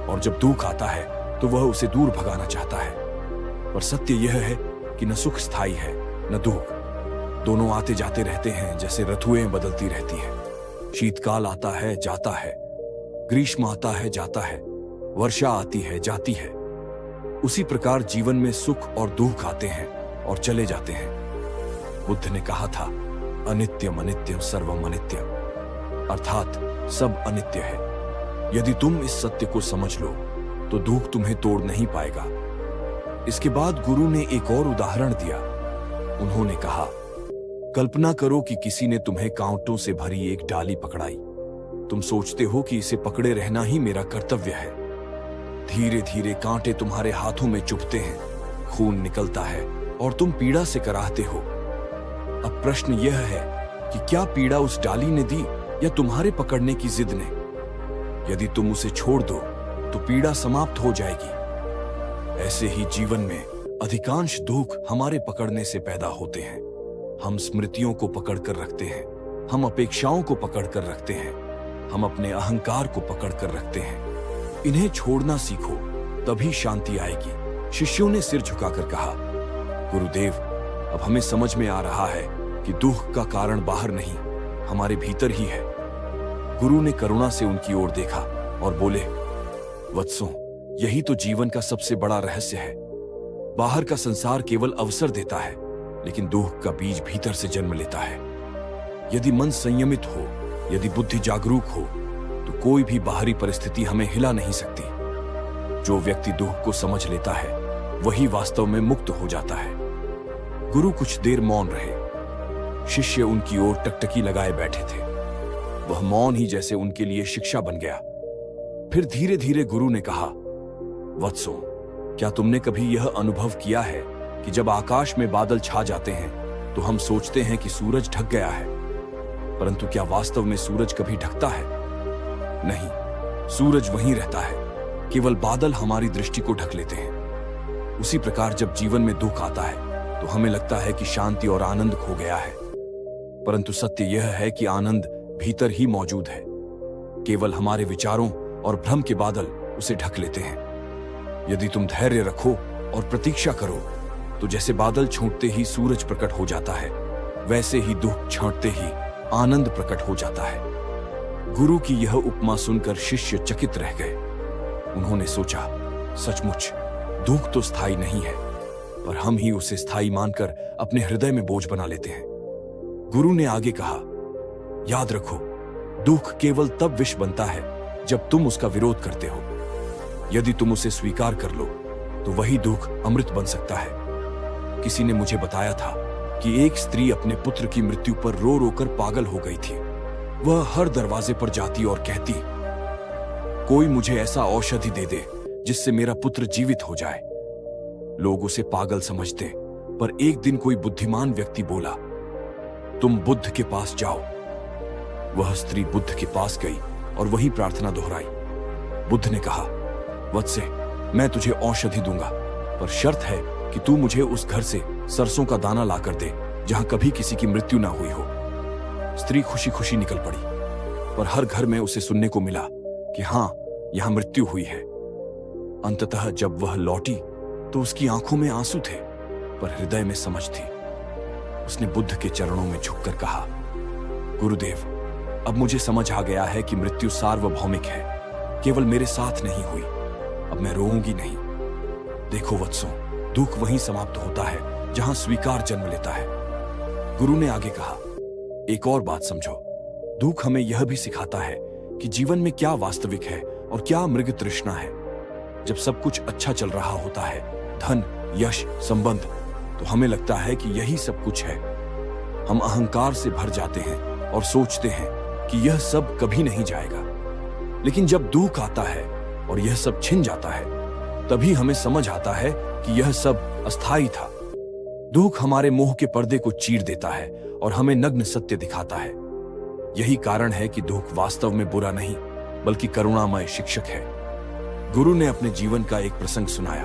और जब दुख आता है तो वह उसे दूर भगाना चाहता है। पर सत्य यह है कि न सुख स्थायी है न दुख, दोनों आते जाते रहते हैं जैसे ऋतुएं बदलती रहती हैं। शीतकाल आता है, जाता है, ग्रीष्म आता है, जाता है, वर्षा आती है, जाती है। उसी प्रकार जीवन में सुख और दुख आते हैं और चले जाते हैं। बुद्ध ने कहा था, अनित्यम अनित्यम सर्वम अनित्यम, अर्थात सब अनित्य है। यदि तुम इस सत्य को समझ लो तो दुख तुम्हें तोड़ नहीं पाएगा। इसके बाद गुरु ने एक और उदाहरण दिया। उन्होंने कहा, कल्पना करो कि किसी ने तुम्हें कांटों से भरी एक डाली पकड़ाई। तुम सोचते हो कि इसे पकड़े रहना ही मेरा कर्तव्य है। धीरे धीरे कांटे तुम्हारे हाथों में चुभते हैं, खून निकलता है और तुम पीड़ा से कराहते हो। अब प्रश्न यह है कि क्या पीड़ा उस डाली ने दी या तुम्हारे पकड़ने की जिद ने? यदि तुम उसे छोड़ दो तो पीड़ा समाप्त हो जाएगी। ऐसे ही जीवन में अधिकांश दुख हमारे पकड़ने से पैदा होते हैं। हम स्मृतियों को पकड़कर रखते हैं, हम अपेक्षाओं को पकड़कर रखते हैं, हम अपने अहंकार को पकड़कर रखते हैं। इन्हें छोड़ना सीखो, तभी शांति आएगी। शिष्यों ने सिर झुकाकर कहा, गुरुदेव, अब हमें समझ में आ रहा है कि दुख का कारण बाहर नहीं, हमारे भीतर ही है। गुरु ने करुणा से उनकी ओर देखा और बोले, वत्सों, यही तो जीवन का सबसे बड़ा रहस्य है। बाहर का संसार केवल अवसर देता है, लेकिन दुख का बीज भीतर से जन्म लेता है। यदि मन संयमित हो, यदि बुद्धि जागरूक हो, तो कोई भी बाहरी परिस्थिति हमें हिला नहीं सकती। जो व्यक्ति दुख को समझ लेता है वही वास्तव में मुक्त हो जाता है। गुरु कुछ देर मौन रहे। शिष्य उनकी ओर टकटकी लगाए बैठे थे। वह मौन ही जैसे उनके लिए शिक्षा बन गया। फिर धीरे धीरे गुरु ने कहा, वत्सों, क्या तुमने कभी यह अनुभव किया है कि जब आकाश में बादल छा जाते हैं तो हम सोचते हैं कि सूरज ढक गया है, परंतु क्या वास्तव में सूरज कभी ढकता है? नहीं, सूरज वहीं रहता है, केवल बादल हमारी दृष्टि को ढक लेते हैं। उसी प्रकार जब जीवन में दुख आता है तो हमें लगता है कि शांति और आनंद खो गया है, परंतु सत्य यह है कि आनंद भीतर ही मौजूद है। केवल हमारे विचारों और भ्रम के बादल उसे ढक लेते हैं। यदि तुम धैर्य रखो और प्रतीक्षा करो तो जैसे बादल छूटते ही सूरज प्रकट हो जाता है, वैसे ही दुख छांटते ही आनंद प्रकट हो जाता है। गुरु की यह उपमा सुनकर शिष्य चकित रह गए। उन्होंने सोचा, सचमुच दुख तो स्थायी नहीं है, पर हम ही उसे स्थायी मानकर अपने हृदय में बोझ बना लेते हैं। गुरु ने आगे कहा, याद रखो, दुख केवल तब विष बनता है जब तुम उसका विरोध करते हो। यदि तुम उसे स्वीकार कर लो तो वही दुख अमृत बन सकता है। किसी ने मुझे बताया था कि एक स्त्री अपने पुत्र की मृत्यु पर रो रो कर पागल हो गई थी। वह हर दरवाजे पर जाती और कहती, कोई मुझे ऐसा औषधि दे दे जिससे मेरा पुत्र जीवित हो जाए। लोग उसे पागल समझते, पर एक दिन कोई बुद्धिमान व्यक्ति बोला, तुम बुद्ध के पास जाओ। वह स्त्री बुद्ध के पास गई और वही प्रार्थना दोहराई। बुद्ध ने कहा, वत्से, मैं तुझे औषधि दूंगा, पर शर्त है कि तू मुझे उस घर से सरसों का दाना लाकर दे जहां कभी किसी की मृत्यु ना हुई हो। स्त्री खुशी खुशी निकल पड़ी, पर हर घर में उसे सुनने को मिला कि हां, यहां मृत्यु हुई है। अंततः जब वह लौटी तो उसकी आंखों में आंसू थे, पर हृदय में समझ थी। उसने बुद्ध के चरणों में झुककर कहा, गुरुदेव, अब मुझे समझ आ गया है कि मृत्यु सार्वभौमिक है, केवल मेरे साथ नहीं हुई। अब मैं रोऊंगी नहीं। देखो वत्सों, दुख वहीं समाप्त होता है जहां स्वीकार जन्म लेता है। गुरु ने आगे कहा, एक और बात समझो, दुख हमें यह भी सिखाता है कि जीवन में क्या वास्तविक है और क्या मृग तृष्णा है। जब सब कुछ अच्छा चल रहा होता है, धन, यश, संबंध, तो हमें लगता है कि यही सब कुछ है। हम अहंकार से भर जाते हैं और सोचते हैं कि यह सब कभी नहीं जाएगा। लेकिन जब दुख आता है और यह सब छिन जाता है, तभी हमें समझ आता है कि यह सब अस्थायी था। दुख हमारे मोह के पर्दे को चीर देता है और हमें नग्न सत्य दिखाता है। यही कारण है कि दुख वास्तव में बुरा नहीं, बल्कि करुणामय शिक्षक है। गुरु ने अपने जीवन का एक प्रसंग सुनाया।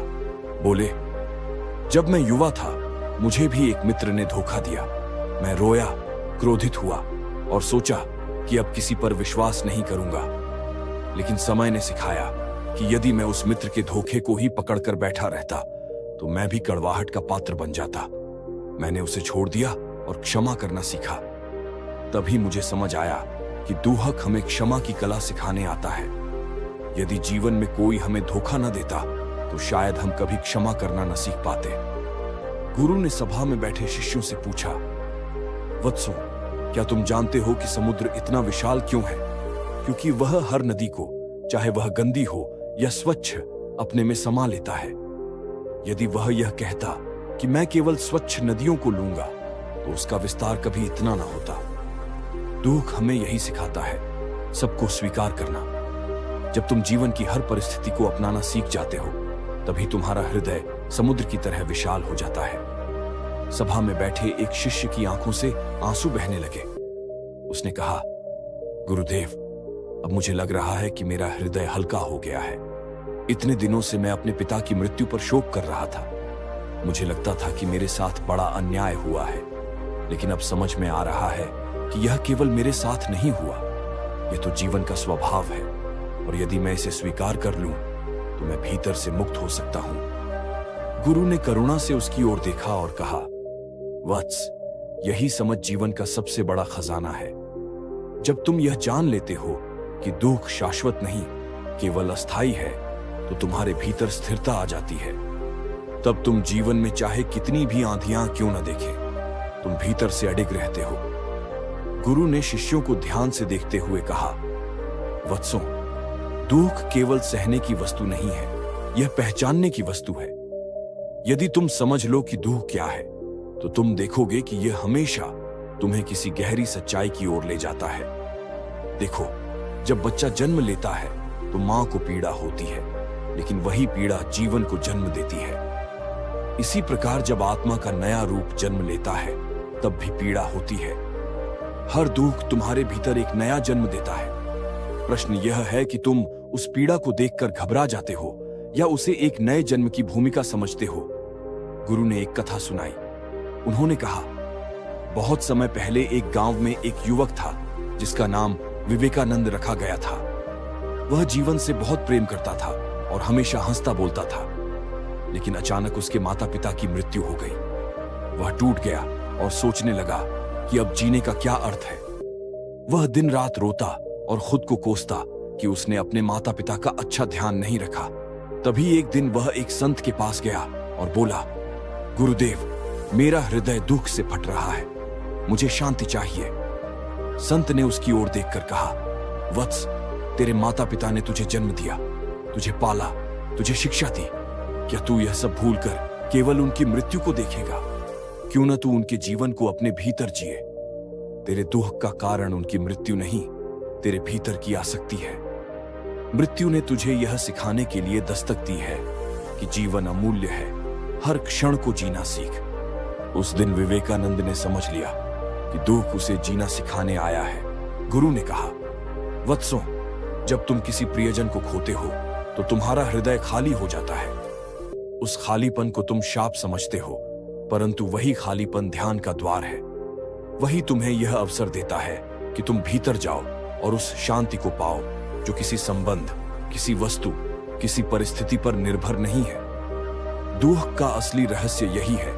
बोले, जब मैं युवा था, मुझे भी एक मित्र ने धोखा दिया। मैं रोया, क्रोधित हुआ और सोचा कि अब किसी पर विश्वास नहीं करूंगा। लेकिन समय ने सिखाया कि यदि मैं उस मित्र के धोखे को ही पकड़कर बैठा रहता तो मैं भी कड़वाहट का पात्र बन जाता। मैंने उसे छोड़ दिया और क्षमा करना सीखा। तभी मुझे समझ आया कि दुहक हमें क्षमा की कला सिखाने आता है। यदि जीवन में कोई हमें धोखा न देता तो शायद हम कभी क्षमा करना न सीख पाते। गुरु ने सभा में बैठे शिष्यों से पूछा, वत्सों, क्या तुम जानते हो कि समुद्र इतना विशाल क्यों है? क्योंकि वह हर नदी को, चाहे वह गंदी हो या स्वच्छ, अपने में समा लेता है। यदि वह यह कहता कि मैं केवल स्वच्छ नदियों को लूंगा, तो उसका विस्तार कभी इतना ना होता। दुख हमें यही सिखाता है, सबको स्वीकार करना। जब तुम जीवन की हर परिस्थिति को अपनाना सीख जाते हो, तभी तुम्हारा हृदय समुद्र की तरह विशाल हो जाता है। सभा में बैठे एक शिष्य की आंखों से आंसू बहने लगे। उसने कहा, गुरुदेव, अब मुझे लग रहा है कि मेरा हृदय हल्का हो गया है। इतने दिनों से मैं अपने पिता की मृत्यु पर शोक कर रहा था। मुझे लगता था कि मेरे साथ बड़ा अन्याय हुआ है, लेकिन अब समझ में आ रहा है कि यह केवल मेरे साथ नहीं हुआ, यह तो जीवन का स्वभाव है, और यदि मैं इसे स्वीकार कर लूं, तो मैं भीतर से मुक्त हो सकता हूं। गुरु ने करुणा से उसकी ओर देखा और कहा, वत्स, यही समझ जीवन का सबसे बड़ा खजाना है। जब तुम यह जान लेते हो कि दुख शाश्वत नहीं, केवल अस्थाई है, तो तुम्हारे भीतर स्थिरता आ जाती है। तब तुम जीवन में चाहे कितनी भी आंधियां क्यों न देखें, तुम भीतर से अडिग रहते हो। गुरु ने शिष्यों को ध्यान से देखते हुए कहा, वत्सों, दुख केवल सहने की वस्तु नहीं है, यह पहचानने की वस्तु है। यदि तुम समझ लो कि दुख क्या है, तो तुम देखोगे कि यह हमेशा तुम्हें किसी गहरी सच्चाई की ओर ले जाता है। देखो, जब बच्चा जन्म लेता है तो मां को पीड़ा होती है, लेकिन वही पीड़ा जीवन को जन्म देती है। इसी प्रकार जब आत्मा का नया रूप जन्म लेता है, तब भी पीड़ा होती है। हर दुख तुम्हारे भीतर एक नया जन्म देता है। प्रश्न यह है कि तुम उस पीड़ा को देखकर घबरा जाते हो या उसे एक नए जन्म की भूमिका समझते हो। गुरु ने एक कथा सुनाई। उन्होंने कहा, बहुत समय पहले एक गांव में एक युवक था जिसका नाम विवेकानंद रखा गया था। वह जीवन से बहुत प्रेम करता था और हमेशा हंसता बोलता था, लेकिन अचानक उसके माता पिता की मृत्यु हो गई। वह टूट गया और सोचने लगा कि अब जीने का क्या अर्थ है। वह दिन रात रोता और खुद को कोसता कि उसने अपने माता पिता का अच्छा ध्यान नहीं रखा। तभी एक दिन वह एक संत के पास गया और बोला, गुरुदेव, मेरा हृदय दुख से फट रहा है, मुझे शांति चाहिए। संत ने उसकी ओर देखकर कहा, वत्स, तेरे माता पिता ने तुझे जन्म दिया, तुझे पाला, तुझे शिक्षा दी। क्या तू यह सब भूलकर केवल उनकी मृत्यु को देखेगा? क्यों न तू उनके जीवन को अपने भीतर जिए? तेरे दुख का कारण उनकी मृत्यु नहीं, तेरे भीतर की आसक्ति है। मृत्यु ने तुझे यह सिखाने के लिए दस्तक दी है कि जीवन अमूल्य है, हर क्षण को जीना सीख। उस दिन विवेकानंद ने समझ लिया कि दुख उसे जीना सिखाने आया है। गुरु ने कहा, वत्सों, जब तुम किसी प्रियजन को खोते हो तो तुम्हारा हृदय खाली हो जाता है। उस खालीपन को तुम शाप समझते हो, परंतु वही खालीपन ध्यान का द्वार है। वही तुम्हें यह अवसर देता है कि तुम भीतर जाओ और उस शांति को पाओ जो किसी संबंध, किसी वस्तु, किसी परिस्थिति पर निर्भर नहीं है। दुख का असली रहस्य यही है,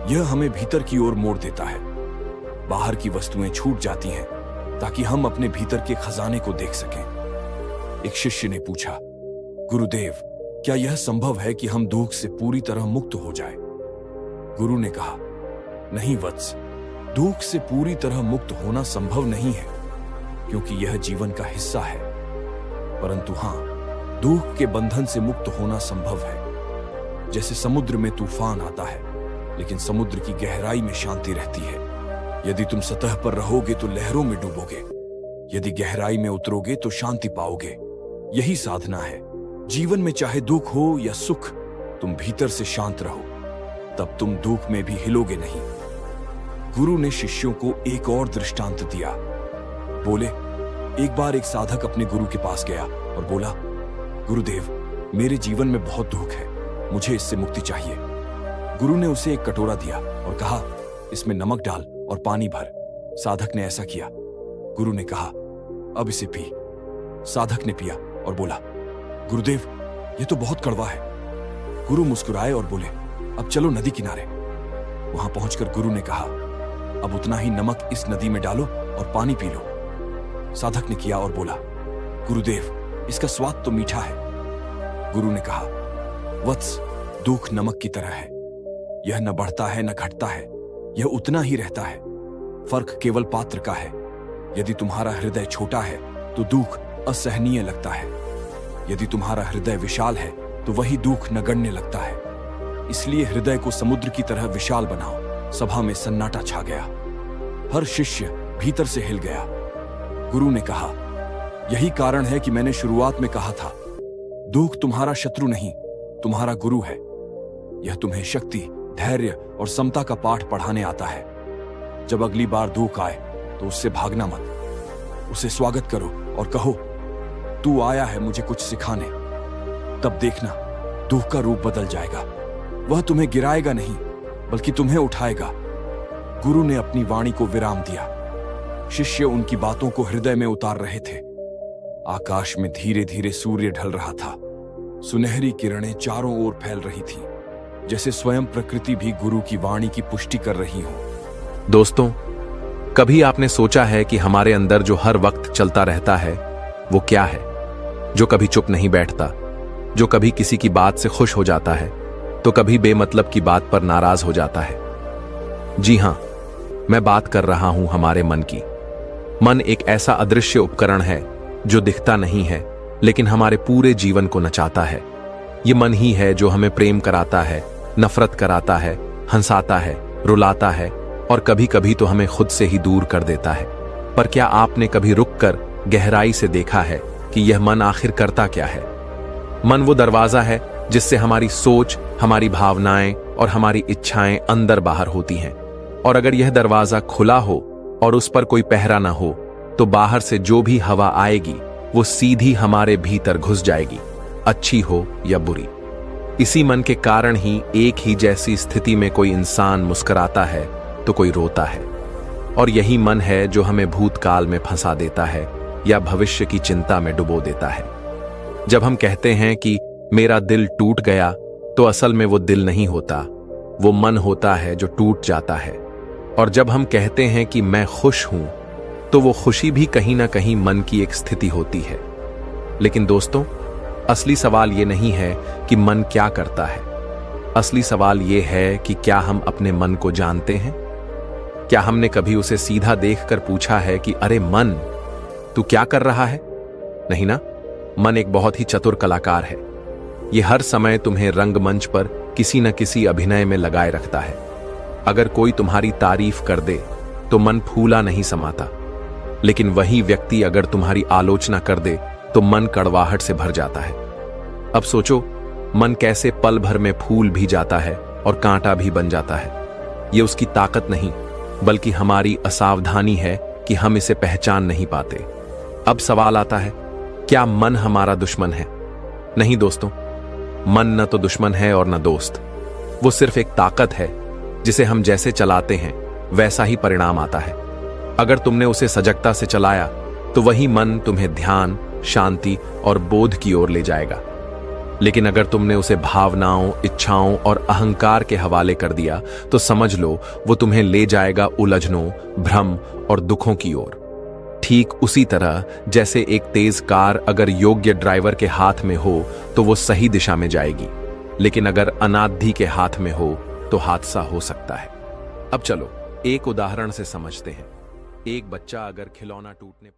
यह हमें भीतर की ओर मोड़ देता है। बाहर की वस्तुएं छूट जाती हैं ताकि हम अपने भीतर के खजाने को देख सकें। एक शिष्य ने पूछा, गुरुदेव, क्या यह संभव है कि हम दुख से पूरी तरह मुक्त हो जाएं? गुरु ने कहा, नहीं वत्स, दुख से पूरी तरह मुक्त होना संभव नहीं है, क्योंकि यह जीवन का हिस्सा है। परंतु हां, दुख के बंधन से मुक्त होना संभव है। जैसे समुद्र में तूफान आता है, लेकिन समुद्र की गहराई में शांति रहती है। यदि तुम सतह पर रहोगे तो लहरों में डूबोगे, यदि गहराई में उतरोगे तो शांति पाओगे। यही साधना है। जीवन में चाहे दुख हो या सुख, तुम भीतर से शांत रहो, तब तुम दुख में भी हिलोगे नहीं। गुरु ने शिष्यों को एक और दृष्टांत दिया। बोले, एक बार एक साधक अपने गुरु के पास गया और बोला, गुरुदेव, मेरे जीवन में बहुत दुख है, मुझे इससे मुक्ति चाहिए। गुरु ने उसे एक कटोरा दिया और कहा, इसमें नमक डाल और पानी भर। साधक ने ऐसा किया। गुरु ने कहा, अब इसे पी। साधक ने पिया और बोला, गुरुदेव, यह तो बहुत कड़वा है। गुरु मुस्कुराए और बोले, अब चलो नदी किनारे। वहां पहुंचकर गुरु ने कहा, अब उतना ही नमक इस नदी में डालो और पानी पी लो। साधक ने किया और बोला, गुरुदेव, इसका स्वाद तो मीठा है। गुरु ने कहा, वत्स, दुख नमक की तरह है। यह न बढ़ता है न घटता है, यह उतना ही रहता है। फर्क केवल पात्र का है। यदि तुम्हारा हृदय छोटा है तो दुख असहनीय लगता है। यदि तुम्हारा हृदय विशाल है तो वही दुख नगण्य लगता है। इसलिए हृदय को समुद्र की तरह विशाल बनाओ। सभा में सन्नाटा छा गया। हर शिष्य भीतर से हिल गया। गुरु ने कहा, यही कारण है कि मैंने शुरुआत में कहा था, दुख तुम्हारा शत्रु नहीं, तुम्हारा गुरु है। यह तुम्हें शक्ति, धैर्य और समता का पाठ पढ़ाने आता है। जब अगली बार दुख आए तो उससे भागना मत, उसे स्वागत करो और कहो, तू आया है मुझे कुछ सिखाने। तब देखना दुख का रूप बदल जाएगा। वह तुम्हें गिराएगा नहीं बल्कि तुम्हें उठाएगा। गुरु ने अपनी वाणी को विराम दिया। शिष्य उनकी बातों को हृदय में उतार रहे थे। आकाश में धीरे धीरे सूर्य ढल रहा था। सुनहरी किरणें चारों ओर फैल रही थीं, जैसे स्वयं प्रकृति भी गुरु की वाणी की पुष्टि कर रही हो। दोस्तों, कभी आपने सोचा है कि हमारे अंदर जो हर वक्त चलता रहता है वो क्या है? जो कभी चुप नहीं बैठता, जो कभी किसी की बात से खुश हो जाता है तो कभी बेमतलब की बात पर नाराज हो जाता है। जी हां, मैं बात कर रहा हूं हमारे मन की। मन एक ऐसा अदृश्य उपकरण है जो दिखता नहीं है लेकिन हमारे पूरे जीवन को नचाता है। ये मन ही है जो हमें प्रेम कराता है, नफरत कराता है, हंसाता है, रुलाता है और कभी कभी तो हमें खुद से ही दूर कर देता है। पर क्या आपने कभी रुककर गहराई से देखा है कि यह मन आखिर करता क्या है? मन वो दरवाजा है जिससे हमारी सोच, हमारी भावनाएं और हमारी इच्छाएं अंदर बाहर होती हैं। और अगर यह दरवाजा खुला हो और उस पर कोई पहरा ना हो तो बाहर से जो भी हवा आएगी वो सीधी हमारे भीतर घुस जाएगी, अच्छी हो या बुरी। इसी मन के कारण ही एक ही जैसी स्थिति में कोई इंसान मुस्कुराता है तो कोई रोता है। और यही मन है जो हमें भूतकाल में फंसा देता है या भविष्य की चिंता में डुबो देता है। जब हम कहते हैं कि मेरा दिल टूट गया तो असल में वो दिल नहीं होता, वो मन होता है जो टूट जाता है। और जब हम कहते हैं कि मैं खुश हूं तो वो खुशी भी कहीं ना कहीं मन की एक स्थिति होती है। लेकिन दोस्तों, असली सवाल ये नहीं है कि मन क्या करता है। असली सवाल ये है कि क्या हम अपने मन को जानते हैं? क्या हमने कभी उसे सीधा देखकर पूछा है कि अरे मन, तू क्या कर रहा है? नहीं ना। मन एक बहुत ही चतुर कलाकार है। ये हर समय तुम्हें रंगमंच पर किसी न किसी अभिनय में लगाए रखता है। अगर कोई तुम्हारी तारीफ कर दे तो मन फूला नहीं समाता, लेकिन वही व्यक्ति अगर तुम्हारी आलोचना कर दे तो मन कड़वाहट से भर जाता है। अब सोचो, मन कैसे पल भर में फूल भी जाता है और कांटा भी बन जाता है। यह उसकी ताकत नहीं बल्कि हमारी असावधानी है कि हम इसे पहचान नहीं पाते। अब सवाल आता है, क्या मन हमारा दुश्मन है? नहीं दोस्तों, मन न तो दुश्मन है और न दोस्त। वो सिर्फ एक ताकत है जिसे हम जैसे चलाते हैं वैसा ही परिणाम आता है। अगर तुमने उसे सजगता से चलाया तो वही मन तुम्हें ध्यान, शांति और बोध की ओर ले जाएगा। लेकिन अगर तुमने उसे भावनाओं, इच्छाओं और अहंकार के हवाले कर दिया तो समझ लो वो तुम्हें ले जाएगा उलझनों, भ्रम और दुखों की ओर। ठीक उसी तरह जैसे एक तेज कार अगर योग्य ड्राइवर के हाथ में हो तो वो सही दिशा में जाएगी, लेकिन अगर अनाधी के हाथ में हो तो हादसा हो सकता है। अब चलो एक उदाहरण से समझते हैं। एक बच्चा अगर खिलौना टूटने पर